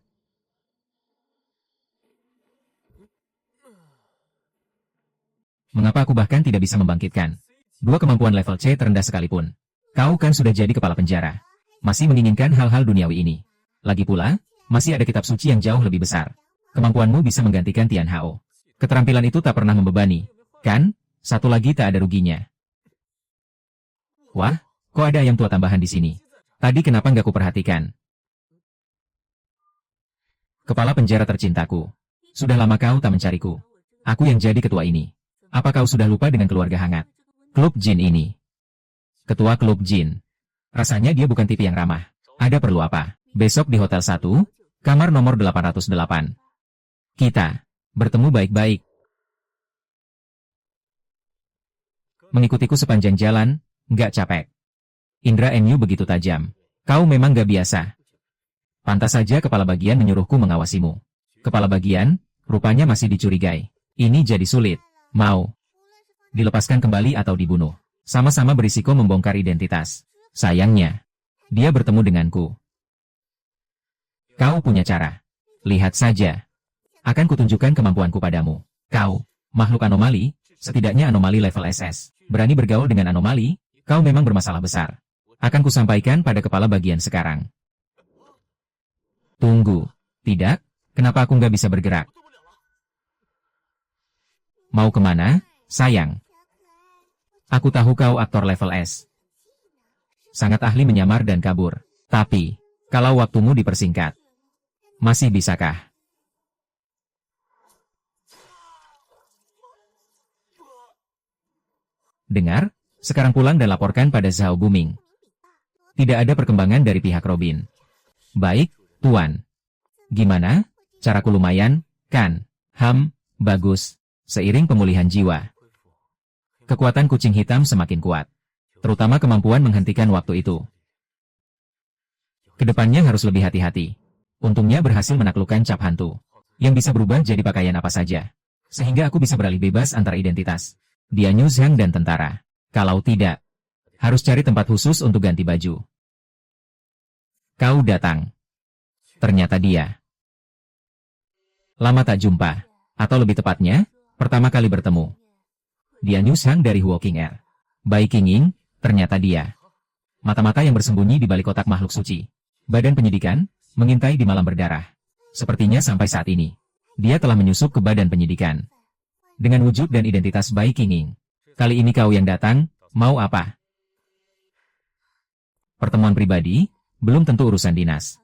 Mengapa aku bahkan tidak bisa membangkitkan 2 kemampuan level C terendah sekalipun? Kau kan sudah jadi kepala penjara. Masih menginginkan hal-hal duniawi ini. Lagi pula, masih ada kitab suci yang jauh lebih besar. Kemampuanmu bisa menggantikan Tian Hao. Keterampilan itu tak pernah membebani. Kan? Satu lagi tak ada ruginya. Wah, kok ada ayam tua tambahan di sini? Tadi kenapa nggak kuperhatikan? Kepala penjara tercintaku. Sudah lama kau tak mencariku. Aku yang jadi ketua ini. Apa kau sudah lupa dengan keluarga hangat klub jin ini? Ketua klub jin. Rasanya dia bukan tipe yang ramah. Ada perlu apa? Besok di Hotel 1, kamar nomor 808. Kita bertemu baik-baik. Mengikutiku sepanjang jalan, nggak capek. Indra NU begitu tajam. Kau memang nggak biasa. Pantas saja kepala bagian menyuruhku mengawasimu. Kepala bagian, rupanya masih dicurigai. Ini jadi sulit. Mau dilepaskan kembali atau dibunuh. Sama-sama berisiko membongkar identitas. Sayangnya, dia bertemu denganku. Kau punya cara. Lihat saja. Akan kutunjukkan kemampuanku padamu. Kau, makhluk anomali, setidaknya anomali level SS. Berani bergaul dengan anomali, kau memang bermasalah besar. Akan kusampaikan pada kepala bagian sekarang. Tunggu. Tidak? Kenapa aku nggak bisa bergerak? Mau kemana, sayang? Aku tahu kau aktor level S. Sangat ahli menyamar dan kabur. Tapi, kalau waktumu dipersingkat, masih bisakah? Dengar, sekarang pulang dan laporkan pada Zhao Buming. Tidak ada perkembangan dari pihak Robin. Baik, Tuan. Gimana? Caraku lumayan, kan? Bagus. Seiring pemulihan jiwa, kekuatan kucing hitam semakin kuat. Terutama kemampuan menghentikan waktu itu. Kedepannya harus lebih hati-hati. Untungnya berhasil menaklukkan cap hantu, yang bisa berubah jadi pakaian apa saja. Sehingga aku bisa beralih bebas antara identitas. Dia New Zhang dan tentara. Kalau tidak, harus cari tempat khusus untuk ganti baju. Kau datang. Ternyata dia. Lama tak jumpa. Atau lebih tepatnya, pertama kali bertemu. Dia New Zhang dari Walking Air. Bai Qingying, ternyata dia. Mata-mata yang bersembunyi di balik kotak makhluk suci. Badan penyidikan, mengintai di malam berdarah. Sepertinya sampai saat ini, dia telah menyusup ke badan penyidikan. Dengan wujud dan identitas Bai Qingying. Kali ini kau yang datang, mau apa? Pertemuan pribadi, belum tentu urusan dinas.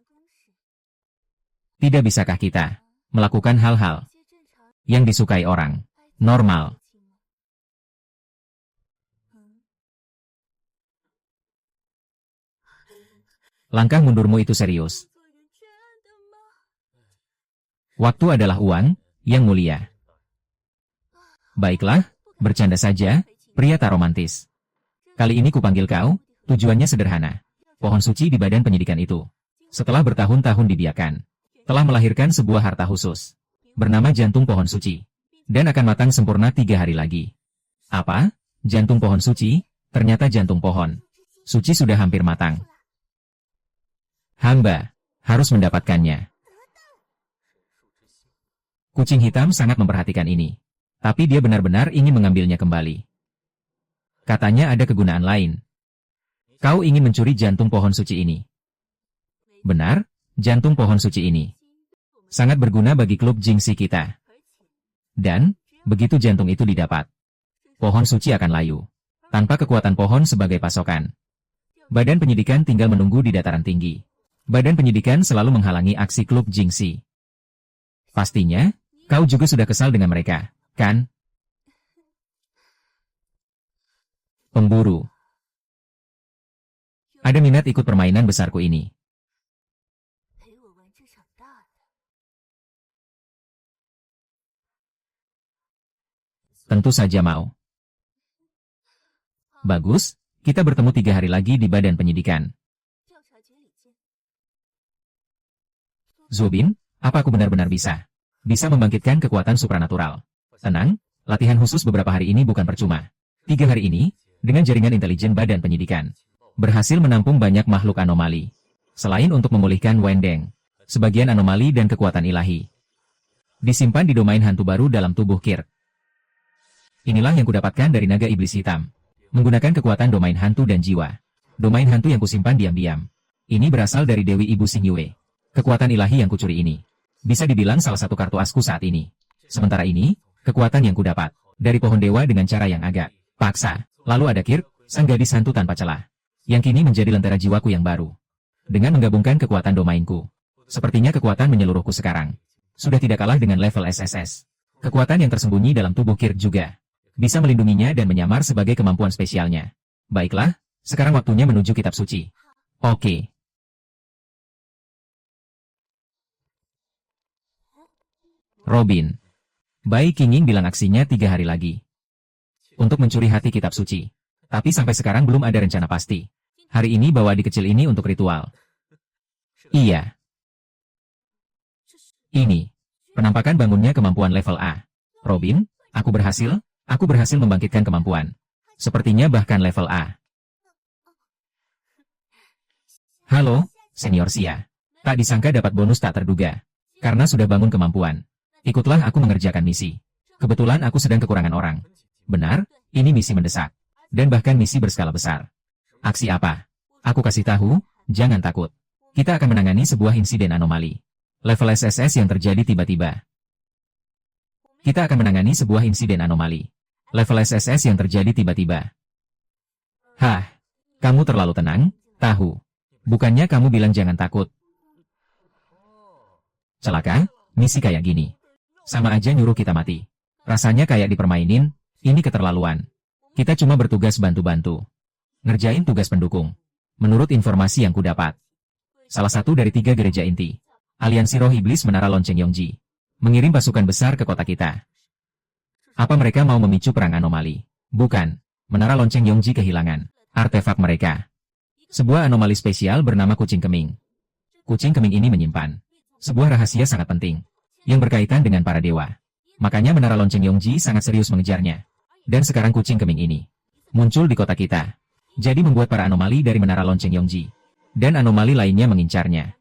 Tidak bisakah kita melakukan hal-hal yang disukai orang normal? Langkah mundurmu itu serius. Waktu adalah uang, yang mulia. Baiklah, bercanda saja, pria tak romantis. Kali ini kupanggil kau, tujuannya sederhana. Pohon suci di badan penyidikan itu, setelah bertahun-tahun dibiarkan, telah melahirkan sebuah harta khusus, bernama jantung pohon suci, dan akan matang sempurna 3 hari lagi. Apa? Jantung pohon suci? Ternyata jantung pohon suci sudah hampir matang. Hamba harus mendapatkannya. Kucing hitam sangat memperhatikan ini. Tapi dia benar-benar ingin mengambilnya kembali. Katanya ada kegunaan lain. Kau ingin mencuri jantung pohon suci ini. Benar, jantung pohon suci ini sangat berguna bagi klub Jingxi kita. Dan, begitu jantung itu didapat, pohon suci akan layu. Tanpa kekuatan pohon sebagai pasokan, badan penyidikan tinggal menunggu di dataran tinggi. Badan penyidikan selalu menghalangi aksi klub Jingxi. Pastinya, kau juga sudah kesal dengan mereka, kan? Pemburu. Ada minat ikut permainan besarku ini. Tentu saja mau. Bagus, kita bertemu 3 hari lagi di badan penyidikan. Zubin, apa aku benar-benar bisa membangkitkan kekuatan supranatural? Tenang, latihan khusus beberapa hari ini bukan percuma. 3 hari ini, dengan jaringan intelijen badan penyidikan, berhasil menampung banyak makhluk anomali. Selain untuk memulihkan Wendeng, sebagian anomali dan kekuatan ilahi disimpan di domain hantu baru dalam tubuh Kirk. Inilah yang kudapatkan dari naga iblis hitam, menggunakan kekuatan domain hantu dan jiwa. Domain hantu yang kusimpan diam-diam. Ini berasal dari Dewi Ibu Xingyue. Kekuatan ilahi yang kucuri ini bisa dibilang salah satu kartu asku saat ini. Sementara ini, kekuatan yang kudapat dari pohon dewa dengan cara yang agak paksa. Lalu ada Kirk, sang gadis hantu tanpa celah, yang kini menjadi lentera jiwaku yang baru. Dengan menggabungkan kekuatan domainku, sepertinya kekuatan menyeluruhku sekarang sudah tidak kalah dengan level SSS. Kekuatan yang tersembunyi dalam tubuh Kirk juga bisa melindunginya dan menyamar sebagai kemampuan spesialnya. Baiklah, sekarang waktunya menuju kitab suci. Oke. Robin. Bai Qingying bilang aksinya 3 hari lagi untuk mencuri hati kitab suci. Tapi sampai sekarang belum ada rencana pasti. Hari ini bawa adik kecil ini untuk ritual. Iya. Ini penampakan bangunnya kemampuan level A. Robin, aku berhasil membangkitkan kemampuan. Sepertinya bahkan level A. Halo, Senior Xia. Tak disangka dapat bonus tak terduga. Karena sudah bangun kemampuan. Ikutlah aku mengerjakan misi. Kebetulan aku sedang kekurangan orang. Benar, ini misi mendesak. Dan bahkan misi berskala besar. Aksi apa? Aku kasih tahu, jangan takut. Kita akan menangani sebuah insiden anomali. Level SSS yang terjadi tiba-tiba. Kita akan menangani sebuah insiden anomali. Level SSS yang terjadi tiba-tiba. Hah, kamu terlalu tenang, tahu. Bukannya kamu bilang jangan takut. Celaka, misi kayak gini. Sama aja nyuruh kita mati. Rasanya kayak dipermainin, ini keterlaluan. Kita cuma bertugas bantu-bantu. Ngerjain tugas pendukung. Menurut informasi yang kudapat. Salah satu dari 3 gereja inti. Aliansi Roh Iblis Menara Lonceng Yongji. Mengirim pasukan besar ke kota kita. Apa mereka mau memicu perang anomali? Bukan. Menara Lonceng Yongji kehilangan artefak mereka. Sebuah anomali spesial bernama kucing keming. Kucing keming ini menyimpan sebuah rahasia sangat penting yang berkaitan dengan para dewa. Makanya Menara Lonceng Yongji sangat serius mengejarnya. Dan sekarang kucing keming ini muncul di kota kita. Jadi membuat para anomali dari Menara Lonceng Yongji dan anomali lainnya mengincarnya.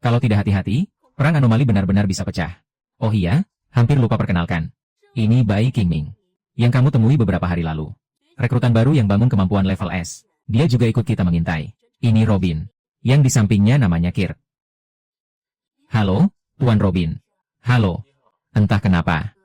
Kalau tidak hati-hati, perang anomali benar-benar bisa pecah. Oh iya, hampir lupa perkenalkan. Ini Bai Qingming yang kamu temui beberapa hari lalu. Rekrutan baru yang bangun kemampuan level S. Dia juga ikut kita mengintai. Ini Robin. Yang di sampingnya namanya Kirk. Halo, Tuan Robin. Halo. Entah kenapa.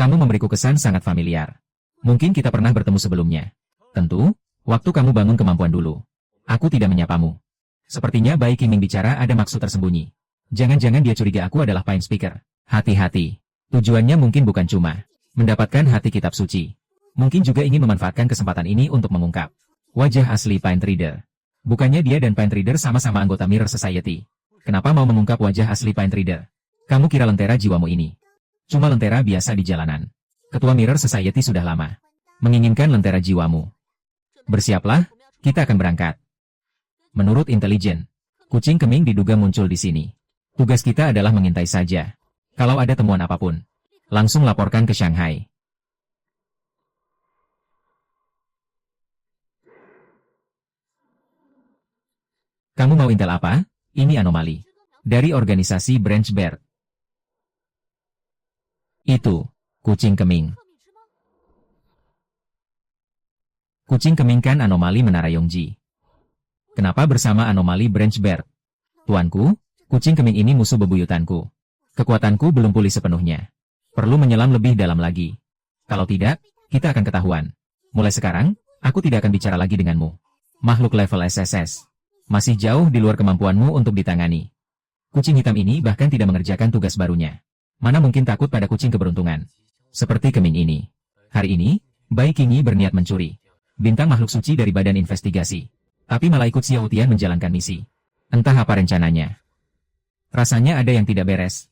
Kamu memberiku kesan sangat familiar. Mungkin kita pernah bertemu sebelumnya. Tentu, waktu kamu bangun kemampuan dulu. Aku tidak menyapamu. Sepertinya Bai Qingming bicara ada maksud tersembunyi. Jangan-jangan dia curiga aku adalah Pine Speaker. Hati-hati. Tujuannya mungkin bukan cuma mendapatkan hati kitab suci. Mungkin juga ingin memanfaatkan kesempatan ini untuk mengungkap wajah asli Pine Trader. Bukannya dia dan Pine Trader sama-sama anggota Mirror Society. Kenapa mau mengungkap wajah asli Pine Trader? Kamu kira lentera jiwamu ini cuma lentera biasa di jalanan? Ketua Mirror Society sudah lama menginginkan lentera jiwamu. Bersiaplah, kita akan berangkat. Menurut intelijen, kucing keming diduga muncul di sini. Tugas kita adalah mengintai saja. Kalau ada temuan apapun, langsung laporkan ke Shanghai. Kamu mau intel apa? Ini anomali. Dari organisasi Branch Bear. Itu, kucing keming. Kucing keming kan anomali Menara Yongji. Kenapa bersama anomali Branch Bear? Tuanku, kucing keming ini musuh bebuyutanku. Kekuatanku belum pulih sepenuhnya. Perlu menyelam lebih dalam lagi. Kalau tidak, kita akan ketahuan. Mulai sekarang, aku tidak akan bicara lagi denganmu. Makhluk level SSS. Masih jauh di luar kemampuanmu untuk ditangani. Kucing hitam ini bahkan tidak mengerjakan tugas barunya. Mana mungkin takut pada kucing keberuntungan. Seperti keming ini. Hari ini, Bai Qingyi berniat mencuri bintang makhluk suci dari badan investigasi. Tapi malah ikut Xiao Tian menjalankan misi. Entah apa rencananya. Rasanya ada yang tidak beres.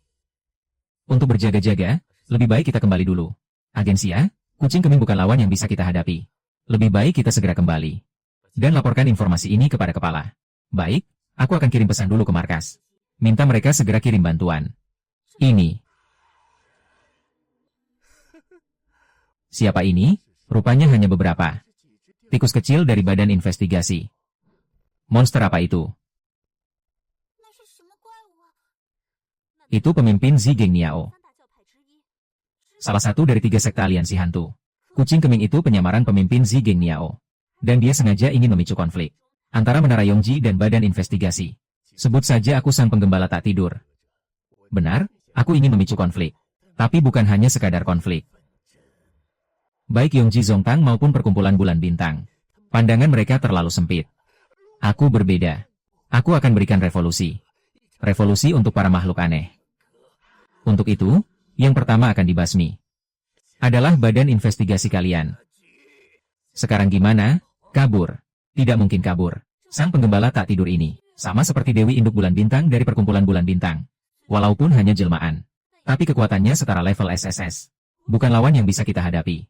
Untuk berjaga-jaga, lebih baik kita kembali dulu. Agensia, kucing keming bukan lawan yang bisa kita hadapi. Lebih baik kita segera kembali. Dan laporkan informasi ini kepada kepala. Baik, aku akan kirim pesan dulu ke markas. Minta mereka segera kirim bantuan. Ini. Siapa ini? Rupanya hanya beberapa tikus kecil dari badan investigasi. Monster apa itu? Itu pemimpin Zigeng Niao. Salah satu dari 3 sekte aliansi hantu. Kucing keming itu penyamaran pemimpin Zigeng Niao. Dan dia sengaja ingin memicu konflik antara Menara Yongji dan badan investigasi. Sebut saja aku sang penggembala tak tidur. Benar, aku ingin memicu konflik. Tapi bukan hanya sekadar konflik. Baik Yongji Zongtang maupun perkumpulan bulan bintang. Pandangan mereka terlalu sempit. Aku berbeda. Aku akan berikan revolusi. Revolusi untuk para makhluk aneh. Untuk itu, yang pertama akan dibasmi adalah badan investigasi kalian. Sekarang gimana? Kabur. Tidak mungkin kabur. Sang penggembala tak tidur ini sama seperti Dewi Induk Bulan Bintang dari perkumpulan Bulan Bintang. Walaupun hanya jelmaan, tapi kekuatannya setara level SSS. Bukan lawan yang bisa kita hadapi.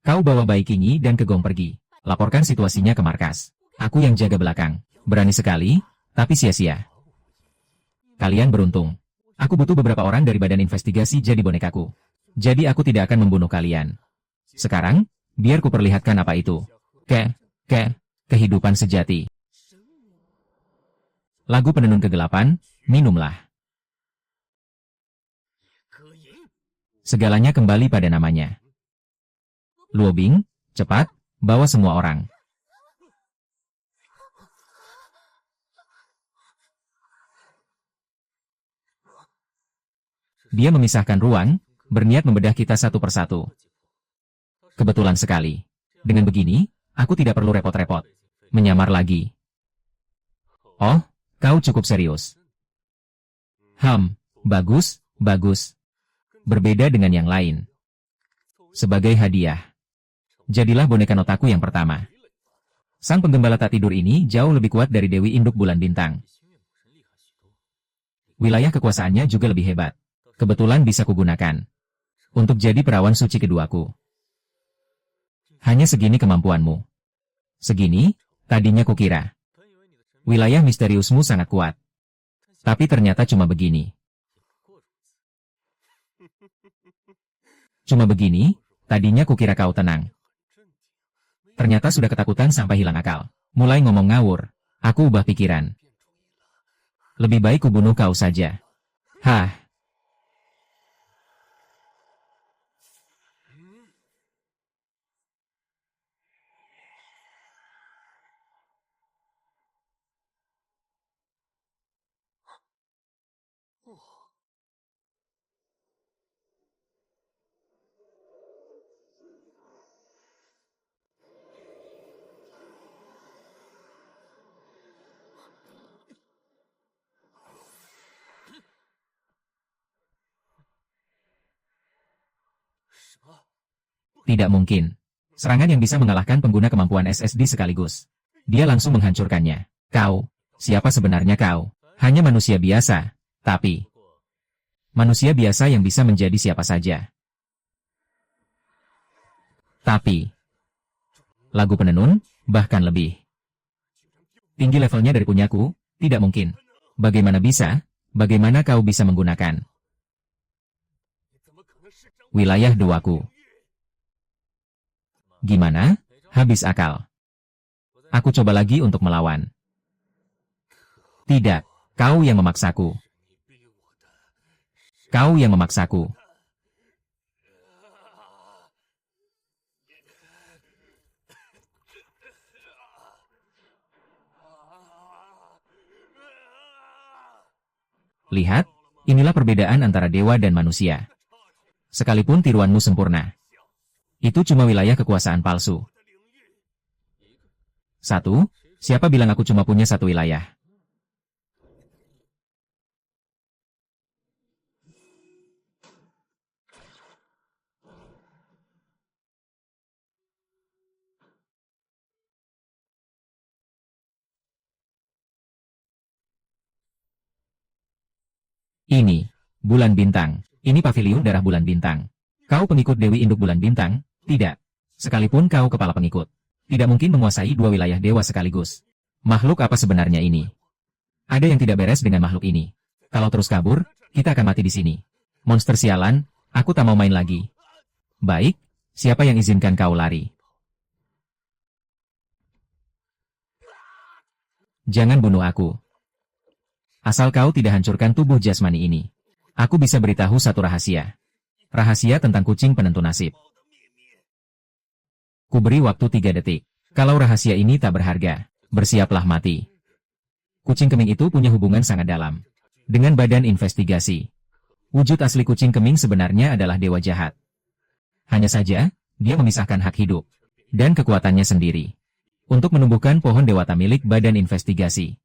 Kau bawa Bai Qingyi dan Kegong pergi. Laporkan situasinya ke markas. Aku yang jaga belakang. Berani sekali, tapi sia-sia. Kalian beruntung. Aku butuh beberapa orang dari badan investigasi jadi bonekaku. Jadi aku tidak akan membunuh kalian. Sekarang, biar ku perlihatkan apa itu. Kehidupan sejati. Lagu penenun kegelapan, minumlah. Segalanya kembali pada namanya. Luo Bing, cepat, bawa semua orang. Dia memisahkan ruang, berniat membedah kita satu persatu. Kebetulan sekali. Dengan begini, aku tidak perlu repot-repot menyamar lagi. Oh, kau cukup serius. Bagus, bagus. Berbeda dengan yang lain. Sebagai hadiah, jadilah boneka notaku yang pertama. Sang penggembala tak tidur ini jauh lebih kuat dari Dewi Induk Bulan Bintang. Wilayah kekuasaannya juga lebih hebat. Kebetulan bisa kugunakan untuk jadi perawan suci keduaku. Hanya segini kemampuanmu. Segini, tadinya kukira. Wilayah misteriusmu sangat kuat. Tapi ternyata cuma begini. Cuma begini, tadinya kukira kau tenang. Ternyata sudah ketakutan sampai hilang akal. Mulai ngomong ngawur, aku ubah pikiran. Lebih baik kubunuh kau saja. Hah. Tidak mungkin. Serangan yang bisa mengalahkan pengguna kemampuan SSD sekaligus. Dia langsung menghancurkannya. Kau, siapa sebenarnya kau? Hanya manusia biasa, tapi manusia biasa yang bisa menjadi siapa saja. Tapi lagu penenun, bahkan lebih tinggi levelnya dari punyaku, tidak mungkin. Bagaimana bisa? Bagaimana kau bisa menggunakan wilayah doaku? Gimana? Habis akal. Aku coba lagi untuk melawan. Tidak, kau yang memaksaku. Kau yang memaksaku. Lihat, inilah perbedaan antara dewa dan manusia. Sekalipun tiruanmu sempurna, itu cuma wilayah kekuasaan palsu. Satu, siapa bilang aku cuma punya satu wilayah? Ini, Bulan Bintang. Ini pavilion darah Bulan Bintang. Kau pengikut Dewi Induk Bulan Bintang? Tidak. Sekalipun kau kepala pengikut, tidak mungkin menguasai dua wilayah dewa sekaligus. Makhluk apa sebenarnya ini? Ada yang tidak beres dengan makhluk ini. Kalau terus kabur, kita akan mati di sini. Monster sialan, aku tak mau main lagi. Baik, siapa yang izinkan kau lari? Jangan bunuh aku. Asal kau tidak hancurkan tubuh jasmani ini. Aku bisa beritahu satu rahasia. Rahasia tentang kucing penentu nasib. Kuberi waktu 3 detik. Kalau rahasia ini tak berharga, bersiaplah mati. Kucing keming itu punya hubungan sangat dalam dengan badan investigasi. Wujud asli kucing keming sebenarnya adalah dewa jahat. Hanya saja, dia memisahkan hak hidup dan kekuatannya sendiri untuk menumbuhkan pohon dewata milik badan investigasi.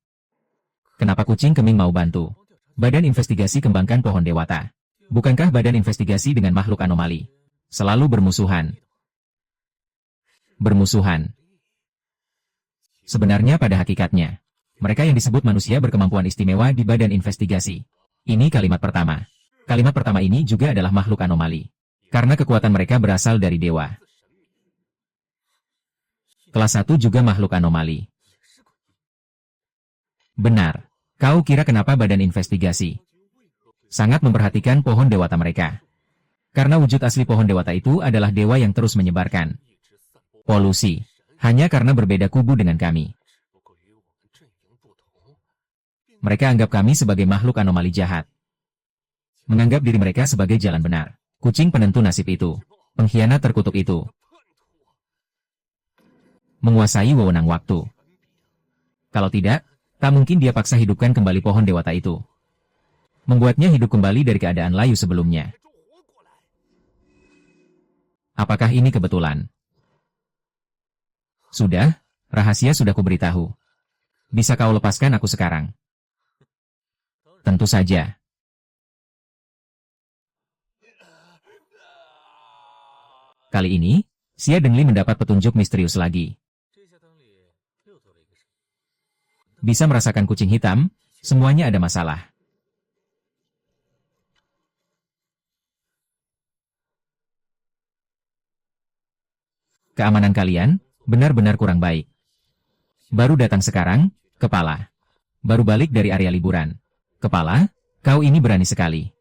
Kenapa kucing keming mau bantu badan investigasi kembangkan pohon dewata? Bukankah badan investigasi dengan makhluk anomali selalu bermusuhan? Sebenarnya pada hakikatnya, mereka yang disebut manusia berkemampuan istimewa di badan investigasi. Ini kalimat pertama. Kalimat pertama ini juga adalah makhluk anomali. Karena kekuatan mereka berasal dari dewa. Kelas 1 juga makhluk anomali. Benar. Kau kira kenapa badan investigasi sangat memperhatikan pohon dewata mereka? Karena wujud asli pohon dewata itu adalah dewa yang terus menyebarkan polusi, hanya karena berbeda kubu dengan kami. Mereka anggap kami sebagai makhluk anomali jahat. Menganggap diri mereka sebagai jalan benar. Kucing penentu nasib itu, pengkhianat terkutuk itu, menguasai wewenang waktu. Kalau tidak, tak mungkin dia paksa hidupkan kembali pohon dewata itu. Membuatnya hidup kembali dari keadaan layu sebelumnya. Apakah ini kebetulan? Sudah, rahasia sudah kuberitahu. Bisa kau lepaskan aku sekarang? Tentu saja. Kali ini, Xia Dengli mendapat petunjuk misterius lagi. Bisa merasakan kucing hitam, semuanya ada masalah. Keamanan kalian benar-benar kurang baik. Baru datang sekarang, kepala. Baru balik dari area liburan. Kepala, kau ini berani sekali.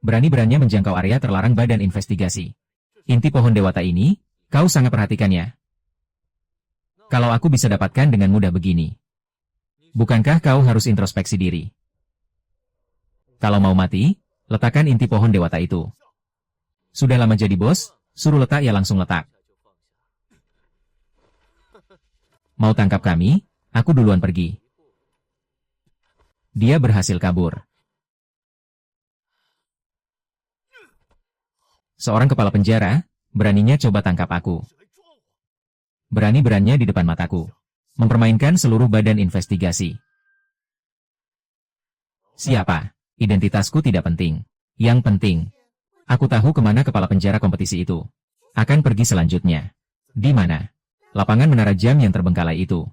Berani-beraninya menjangkau area terlarang badan investigasi. Inti pohon dewata ini, kau sangat perhatikannya. Kalau aku bisa dapatkan dengan mudah begini. Bukankah kau harus introspeksi diri? Kalau mau mati, letakkan inti pohon dewata itu. Sudah lama jadi bos, suruh letak ya langsung letak. Mau tangkap kami, aku duluan pergi. Dia berhasil kabur. Seorang kepala penjara, beraninya coba tangkap aku. Berani-beraninya di depan mataku. Mempermainkan seluruh badan investigasi. Siapa? Identitasku tidak penting. Yang penting, aku tahu kemana kepala penjara kompetisi itu. Akan pergi selanjutnya. Di mana? Lapangan menara jam yang terbengkalai itu.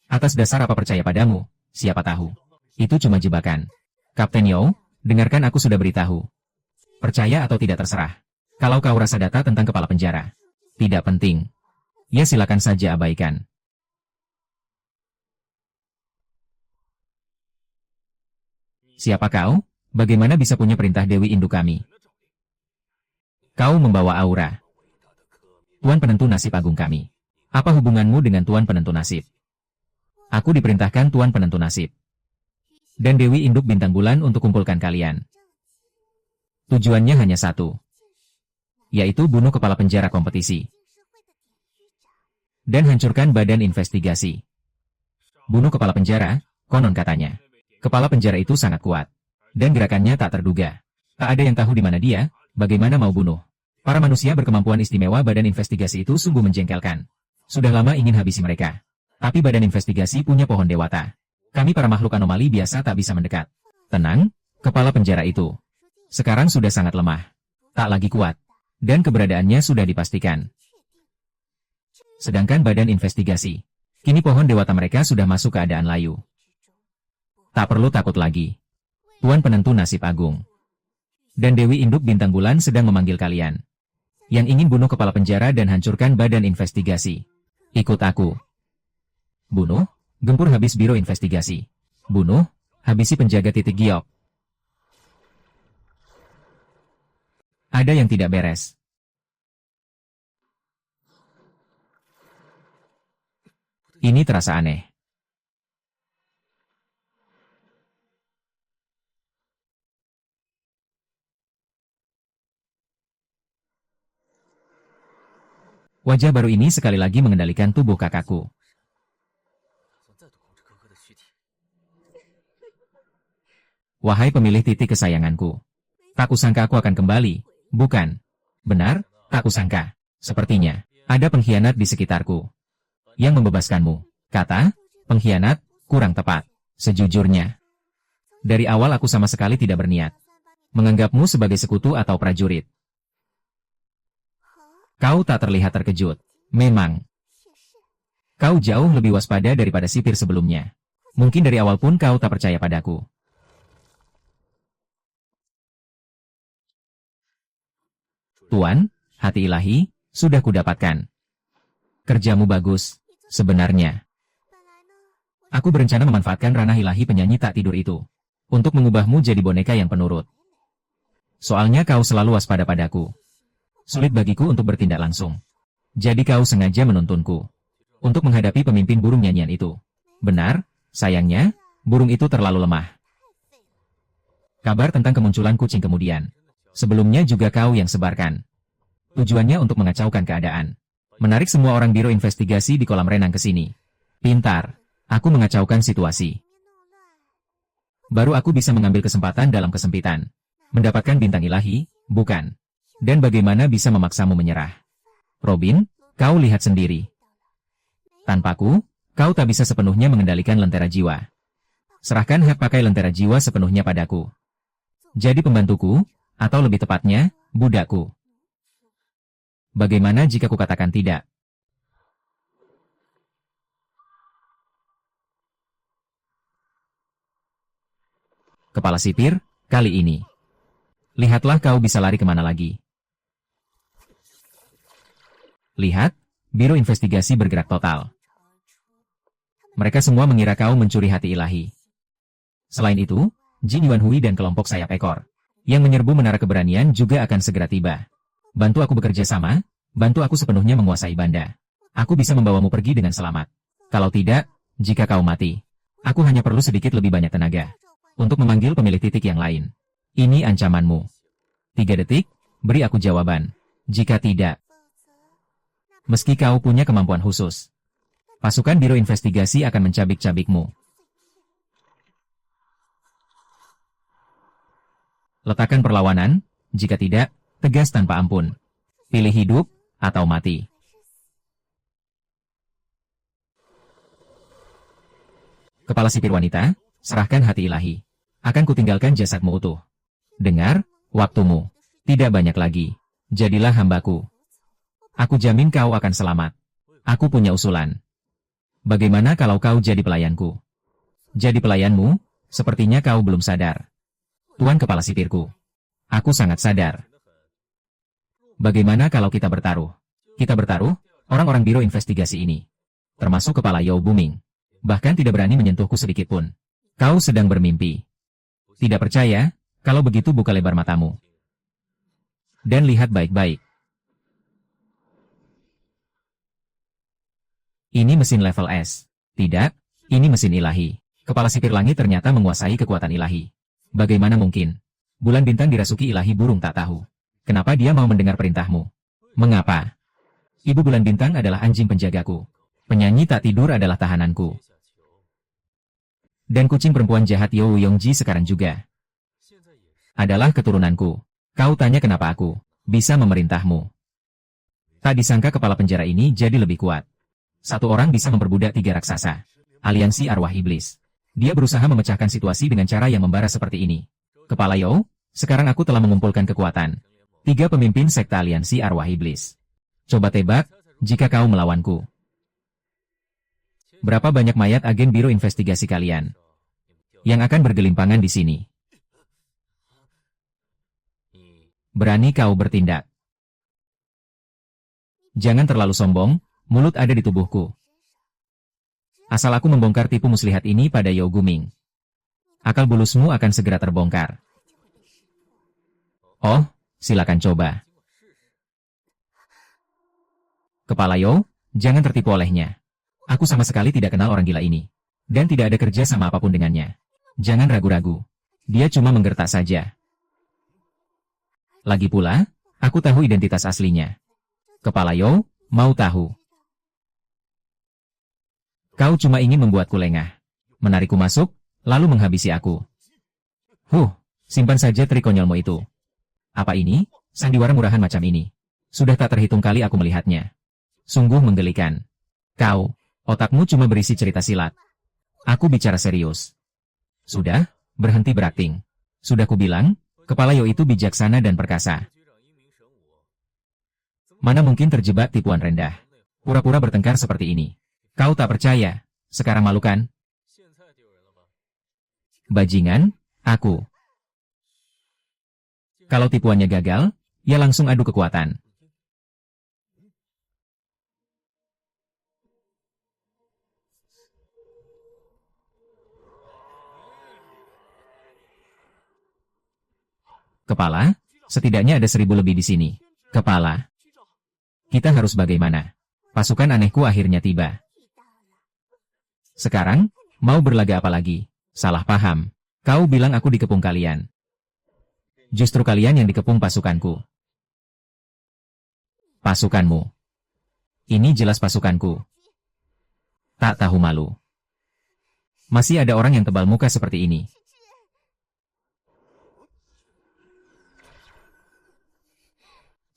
Atas dasar apa percaya padamu? Siapa tahu. Itu cuma jebakan. Kapten Yao, dengarkan aku sudah beritahu. Percaya atau tidak terserah. Kalau kau rasa data tentang kepala penjara, tidak penting. Ya silakan saja abaikan. Siapa kau? Bagaimana bisa punya perintah Dewi Induk kami? Kau membawa aura. Tuan penentu nasib agung kami. Apa hubunganmu dengan Tuan penentu nasib? Aku diperintahkan Tuan penentu nasib. Dan Dewi Induk bintang bulan untuk kumpulkan kalian. Tujuannya hanya satu. Yaitu bunuh kepala penjara kompetisi. Dan hancurkan badan investigasi. Bunuh kepala penjara, konon katanya. Kepala penjara itu sangat kuat. Dan gerakannya tak terduga. Tak ada yang tahu di mana dia, bagaimana mau bunuh. Para manusia berkemampuan istimewa badan investigasi itu sungguh menjengkelkan. Sudah lama ingin habisi mereka. Tapi badan investigasi punya pohon dewata. Kami para makhluk anomali biasa tak bisa mendekat. Tenang, kepala penjara itu. Sekarang sudah sangat lemah. Tak lagi kuat. Dan keberadaannya sudah dipastikan. Sedangkan badan investigasi. Kini pohon dewata mereka sudah masuk keadaan layu. Tak perlu takut lagi. Tuan penentu nasib agung. Dan Dewi Induk bintang bulan sedang memanggil kalian. Yang ingin bunuh kepala penjara dan hancurkan badan investigasi. Ikut aku. Bunuh, gempur habis biro investigasi. Bunuh, habisi penjaga titik giok. Ada yang tidak beres. Ini terasa aneh. Wajah baru ini sekali lagi mengendalikan tubuh kakakku. Wahai pemilih titik kesayanganku. Tak kusangka aku akan kembali, bukan? Benar, tak kusangka. Sepertinya, ada pengkhianat di sekitarku. Yang membebaskanmu. Kata, pengkhianat, kurang tepat. Sejujurnya. Dari awal aku sama sekali tidak berniat menganggapmu sebagai sekutu atau prajurit. Kau tak terlihat terkejut. Memang. Kau jauh lebih waspada daripada sipir sebelumnya. Mungkin dari awal pun kau tak percaya padaku. Tuan, hati ilahi, sudah kudapatkan. Kerjamu bagus, sebenarnya. Aku berencana memanfaatkan ranah ilahi penyanyi tak tidur itu. Untuk mengubahmu jadi boneka yang penurut. Soalnya kau selalu waspada padaku. Sulit bagiku untuk bertindak langsung. Jadi kau sengaja menuntunku. Untuk menghadapi pemimpin burung nyanyian itu. Benar, sayangnya, burung itu terlalu lemah. Kabar tentang kemunculan kucing kemudian. Sebelumnya juga kau yang sebarkan. Tujuannya untuk mengacaukan keadaan. Menarik semua orang biro investigasi di kolam renang ke sini. Pintar, aku mengacaukan situasi. Baru aku bisa mengambil kesempatan dalam kesempitan. Mendapatkan bintang ilahi, bukan. Dan bagaimana bisa memaksamu menyerah? Robin, kau lihat sendiri. Tanpaku, kau tak bisa sepenuhnya mengendalikan lentera jiwa. Serahkan hak pakai lentera jiwa sepenuhnya padaku. Jadi pembantuku, atau lebih tepatnya, budakku. Bagaimana jika kukatakan tidak? Kepala sipir, kali ini. Lihatlah kau bisa lari kemana lagi. Lihat, Biro Investigasi bergerak total. Mereka semua mengira kau mencuri hati ilahi. Selain itu, Jin Yuanhui dan kelompok sayap ekor yang menyerbu menara keberanian juga akan segera tiba. Bantu aku bekerja sama, bantu aku sepenuhnya menguasai Banda. Aku bisa membawamu pergi dengan selamat. Kalau tidak, jika kau mati, aku hanya perlu sedikit lebih banyak tenaga untuk memanggil pemilik titik yang lain. Ini ancamanmu. 3 detik, beri aku jawaban. Jika tidak, meski kau punya kemampuan khusus, pasukan Biro Investigasi akan mencabik-cabikmu. Letakkan perlawanan, jika tidak, tegas tanpa ampun. Pilih hidup, atau mati. Kepala sipir wanita, serahkan hati ilahi. Akan kutinggalkan jasadmu utuh. Dengar, waktumu tidak banyak lagi. Jadilah hambaku. Aku jamin kau akan selamat. Aku punya usulan. Bagaimana kalau kau jadi pelayanku? Jadi pelayanmu, sepertinya kau belum sadar. Tuan kepala sipirku. Aku sangat sadar. Bagaimana kalau kita bertaruh? Kita bertaruh, orang-orang Biro Investigasi ini. Termasuk kepala Yao Buming. Bahkan tidak berani menyentuhku sedikitpun. Kau sedang bermimpi. Tidak percaya? Kalau begitu buka lebar matamu. Dan lihat baik-baik. Ini mesin level S. Tidak, ini mesin ilahi. Kepala sipir langit ternyata menguasai kekuatan ilahi. Bagaimana mungkin? Bulan bintang dirasuki ilahi burung tak tahu. Kenapa dia mau mendengar perintahmu? Mengapa? Ibu bulan bintang adalah anjing penjagaku. Penyanyi tak tidur adalah tahananku. Dan kucing perempuan jahat You Yongji sekarang juga adalah keturunanku. Kau tanya kenapa aku bisa memerintahmu. Tak disangka kepala penjara ini jadi lebih kuat. Satu orang bisa memperbudak 3 raksasa. Aliansi arwah iblis. Dia berusaha memecahkan situasi dengan cara yang membara seperti ini. Kepala Yo, sekarang aku telah mengumpulkan kekuatan 3 pemimpin sekte aliansi arwah iblis. Coba tebak, jika kau melawanku. Berapa banyak mayat agen Biro Investigasi kalian yang akan bergelimpangan di sini? Berani kau bertindak? Jangan terlalu sombong, mulut ada di tubuhku. Asal aku membongkar tipu muslihat ini pada Yao Guming, akal bulusmu akan segera terbongkar. Oh, silakan coba. Kepala Yao, jangan tertipu olehnya. Aku sama sekali tidak kenal orang gila ini. Dan tidak ada kerja sama apapun dengannya. Jangan ragu-ragu. Dia cuma menggertak saja. Lagi pula, aku tahu identitas aslinya. Kepala Yo, mau tahu? Kau cuma ingin membuatku lengah. Menarikku masuk, lalu menghabisi aku. Simpan saja trik konyolmu itu. Apa ini? Sandiwara murahan macam ini. Sudah tak terhitung kali aku melihatnya. Sungguh menggelikan. Kau, otakmu cuma berisi cerita silat. Aku bicara serius. Sudah, berhenti berakting. Sudah kubilang, kepala Yo itu bijaksana dan perkasa. Mana mungkin terjebak tipuan rendah. Pura-pura bertengkar seperti ini. Kau tak percaya, sekarang malu kan? Bajingan, aku. Kalau tipuannya gagal, ya langsung adu kekuatan. Kepala, setidaknya ada 1000 lebih di sini. Kepala, kita harus bagaimana? Pasukan anehku akhirnya tiba. Sekarang, mau berlaga apa lagi? Salah paham. Kau bilang aku dikepung kalian. Justru kalian yang dikepung pasukanku. Pasukanmu. Ini jelas pasukanku. Tak tahu malu. Masih ada orang yang tebal muka seperti ini.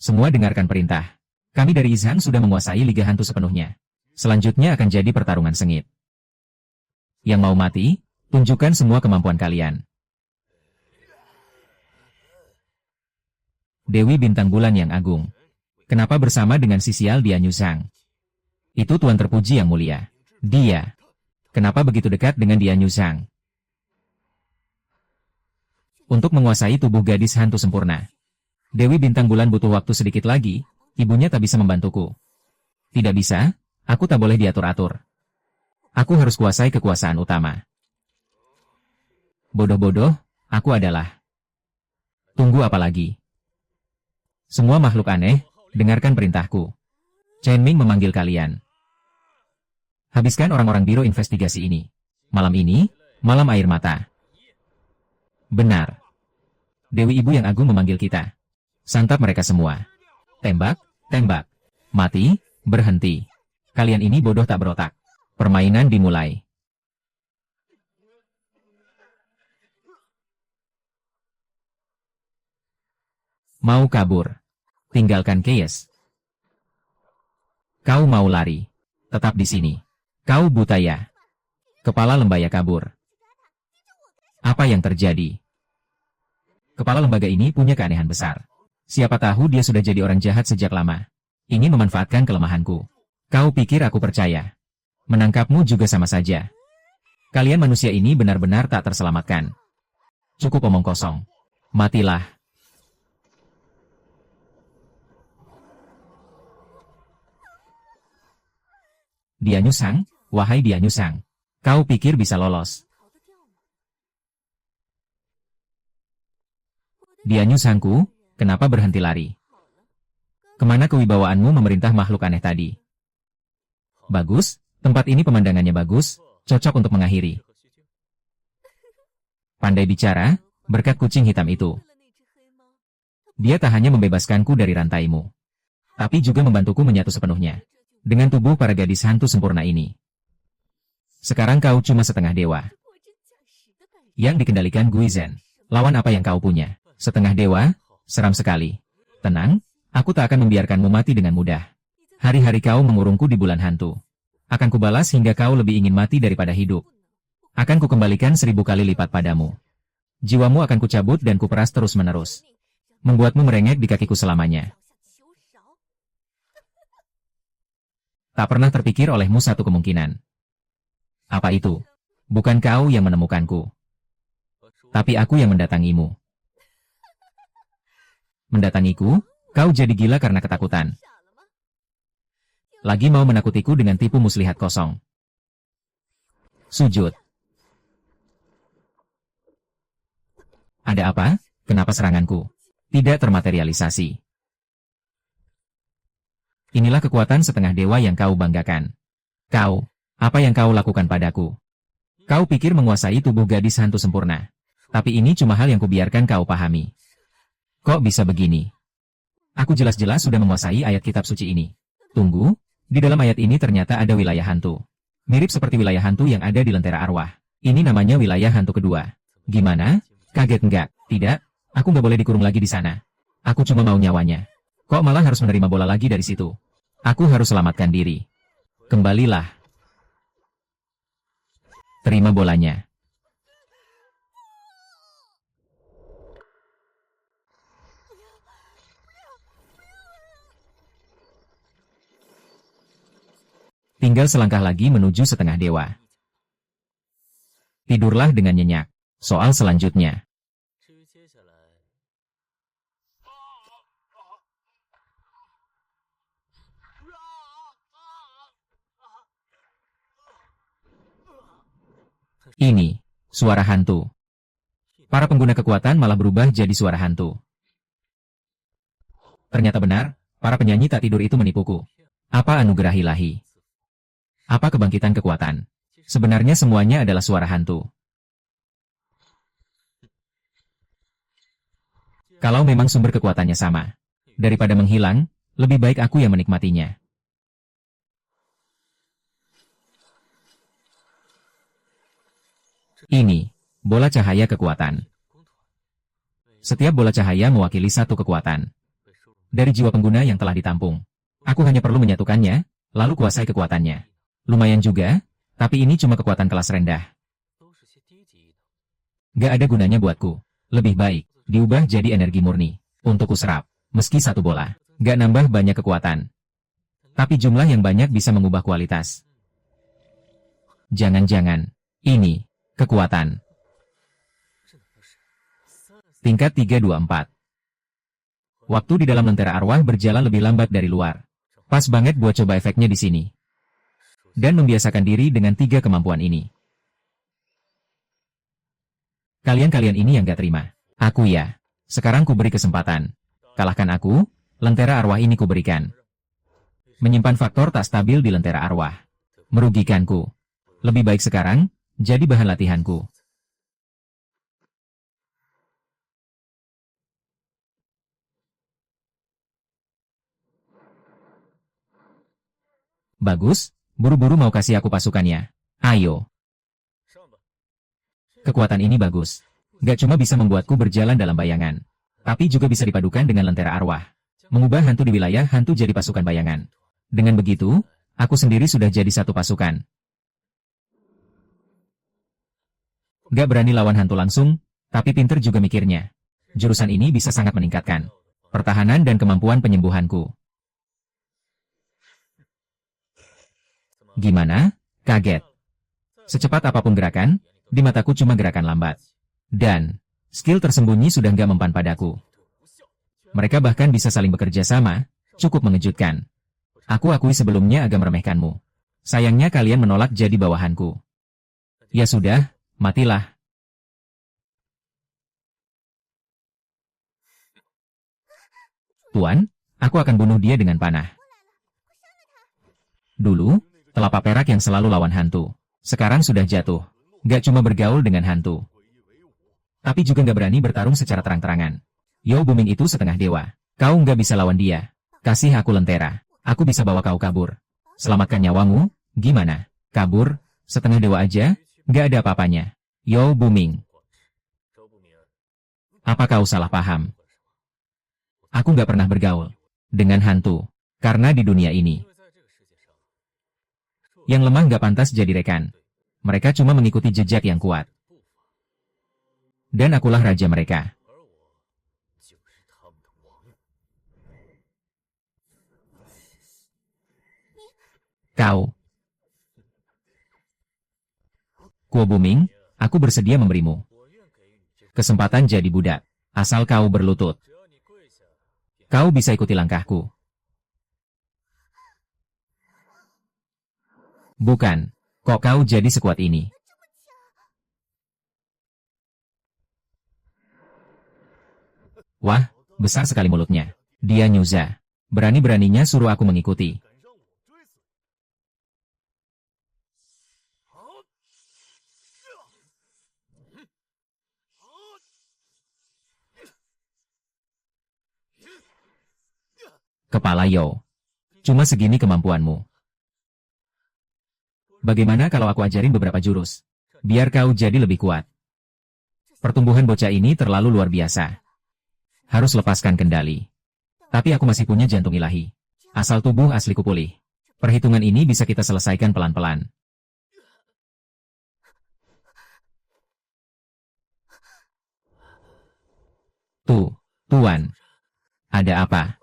Semua dengarkan perintah. Kami dari Izhan sudah menguasai Liga Hantu sepenuhnya. Selanjutnya akan jadi pertarungan sengit. Yang mau mati, tunjukkan semua kemampuan kalian. Dewi Bintang Bulan yang Agung. Kenapa bersama dengan Sisial dia Nyusang? Itu Tuan terpuji yang mulia. Dia. Kenapa begitu dekat dengan dia Nyusang? Untuk menguasai tubuh gadis hantu sempurna. Dewi Bintang Bulan butuh waktu sedikit lagi, ibunya tak bisa membantuku. Tidak bisa, aku tak boleh diatur-atur. Aku harus kuasai kekuasaan utama. Bodoh-bodoh, aku adalah. Tunggu apa lagi? Semua makhluk aneh, dengarkan perintahku. Chen Ming memanggil kalian. Habiskan orang-orang biro investigasi ini. Malam ini, malam air mata. Benar. Dewi Ibu yang Agung memanggil kita. Santap mereka semua. Tembak, tembak. Mati, berhenti. Kalian ini bodoh tak berotak. Permainan dimulai. Mau kabur. Tinggalkan Chaos. Kau mau lari. Tetap di sini. Kau buta ya. Kepala Lembaya kabur. Apa yang terjadi? Kepala lembaga ini punya keanehan besar. Siapa tahu dia sudah jadi orang jahat sejak lama. Ingin memanfaatkan kelemahanku. Kau pikir aku percaya? Menangkapmu juga sama saja. Kalian manusia ini benar-benar tak terselamatkan. Cukup omong kosong. Matilah. Dia Nyusang, wahai dia Nyusang. Kau pikir bisa lolos? Dia Nyusangku, kenapa berhenti lari? Kemana kewibawaanmu memerintah makhluk aneh tadi? Bagus, tempat ini pemandangannya bagus, cocok untuk mengakhiri. Pandai bicara, berkat kucing hitam itu. Dia tak hanya membebaskanku dari rantaimu, tapi juga membantuku menyatu sepenuhnya dengan tubuh para gadis hantu sempurna ini. Sekarang kau cuma setengah dewa. Yang dikendalikan Guizhen. Lawan apa yang kau punya? Setengah dewa? Seram sekali. Tenang, aku tak akan membiarkanmu mati dengan mudah. Hari-hari kau mengurungku di bulan hantu. Akan kubalas hingga kau lebih ingin mati daripada hidup. Akan kukembalikan 1000 kali lipat padamu. Jiwamu akan kucabut dan kuperas terus-menerus. Membuatmu merengek di kakiku selamanya. Tak pernah terpikir olehmu satu kemungkinan. Apa itu? Bukan kau yang menemukanku. Tapi aku yang mendatangimu. Mendatangiku? Kau jadi gila karena ketakutan. Lagi mau menakutiku dengan tipu muslihat kosong. Sujud. Ada apa? Kenapa seranganku tidak termaterialisasi? Inilah kekuatan setengah dewa yang kau banggakan. Kau, apa yang kau lakukan padaku? Kau pikir menguasai tubuh gadis hantu sempurna. Tapi ini cuma hal yang kubiarkan kau pahami. Kok bisa begini? Aku jelas-jelas sudah menguasai ayat kitab suci ini. Tunggu, di dalam ayat ini ternyata ada wilayah hantu. Mirip seperti wilayah hantu yang ada di Lentera Arwah. Ini namanya wilayah hantu kedua. Gimana? Kaget enggak? Tidak, aku nggak boleh dikurung lagi di sana. Aku cuma mau nyawanya. Kok malah harus menerima bola lagi dari situ? Aku harus selamatkan diri. Kembalilah. Terima bolanya. Tinggal selangkah lagi menuju setengah dewa. Tidurlah dengan nyenyak. Soal selanjutnya. Ini, suara hantu. Para pengguna kekuatan malah berubah jadi suara hantu. Ternyata benar, para penyanyi tak tidur itu menipuku. Apa anugerah ilahi? Apa kebangkitan kekuatan? Sebenarnya semuanya adalah suara hantu. Kalau memang sumber kekuatannya sama, daripada menghilang, lebih baik aku yang menikmatinya. Ini, bola cahaya kekuatan. Setiap bola cahaya mewakili satu kekuatan. dari jiwa pengguna yang telah ditampung. Aku hanya perlu menyatukannya, lalu kuasai kekuatannya. Lumayan juga, tapi ini cuma kekuatan kelas rendah. Gak ada gunanya buatku. Lebih baik, diubah jadi energi murni. Untuk kuserap, meski satu bola. Gak nambah banyak kekuatan. Tapi jumlah yang banyak bisa mengubah kualitas. Jangan-jangan, ini, kekuatan. Tingkat 324. Waktu di dalam lentera arwah berjalan lebih lambat dari luar. Pas banget buat coba efeknya di sini. Dan membiasakan diri dengan 3 kemampuan ini. Kalian-kalian ini yang gak terima. Aku ya. Sekarang ku beri kesempatan. Kalahkan aku, lentera arwah ini ku berikan. Menyimpan faktor tak stabil di lentera arwah. Merugikanku. Lebih baik sekarang, jadi bahan latihanku. Bagus, buru-buru mau kasih aku pasukannya. Ayo. Kekuatan ini bagus. Gak cuma bisa membuatku berjalan dalam bayangan, tapi juga bisa dipadukan dengan lentera arwah. Mengubah hantu di wilayah hantu jadi pasukan bayangan. Dengan begitu, aku sendiri sudah jadi satu pasukan. Gak berani lawan hantu langsung, tapi pinter juga mikirnya. Jurusan ini bisa sangat meningkatkan pertahanan dan kemampuan penyembuhanku. Gimana? Kaget. Secepat apapun gerakan, di mataku cuma gerakan lambat. Dan, skill tersembunyi sudah nggak mempan padaku. Mereka bahkan bisa saling bekerja sama, cukup mengejutkan. Aku akui sebelumnya agak meremehkanmu. Sayangnya kalian menolak jadi bawahanku. Ya sudah, matilah. Tuan, aku akan bunuh dia dengan panah. Dulu, telapak perak yang selalu lawan hantu. Sekarang sudah jatuh. Gak cuma bergaul dengan hantu, tapi juga gak berani bertarung secara terang-terangan. Yo Booming itu setengah dewa. Kau gak bisa lawan dia. Kasih aku lentera. Aku bisa bawa kau kabur. Selamatkan nyawamu. Gimana? Kabur? Setengah dewa aja? Gak ada apa-apanya. Yo Booming. Apa kau salah paham? Aku gak pernah bergaul dengan hantu. Karena di dunia ini, yang lemah gak pantas jadi rekan. Mereka cuma mengikuti jejak yang kuat. Dan akulah raja mereka. Kau. Kuo Booming, aku bersedia memberimu kesempatan jadi budak, asal kau berlutut. Kau bisa ikuti langkahku. Bukan. Kok kau jadi sekuat ini? Wah, besar sekali mulutnya. Dia nyuza. Berani-beraninya suruh aku mengikuti. Kepala Yo. Cuma segini kemampuanmu. Bagaimana kalau aku ajarin beberapa jurus? Biar kau jadi lebih kuat. Pertumbuhan bocah ini terlalu luar biasa. Harus lepaskan kendali. Tapi aku masih punya jantung ilahi. Asal tubuh asliku pulih. Perhitungan ini bisa kita selesaikan pelan-pelan. Tuan. Ada apa?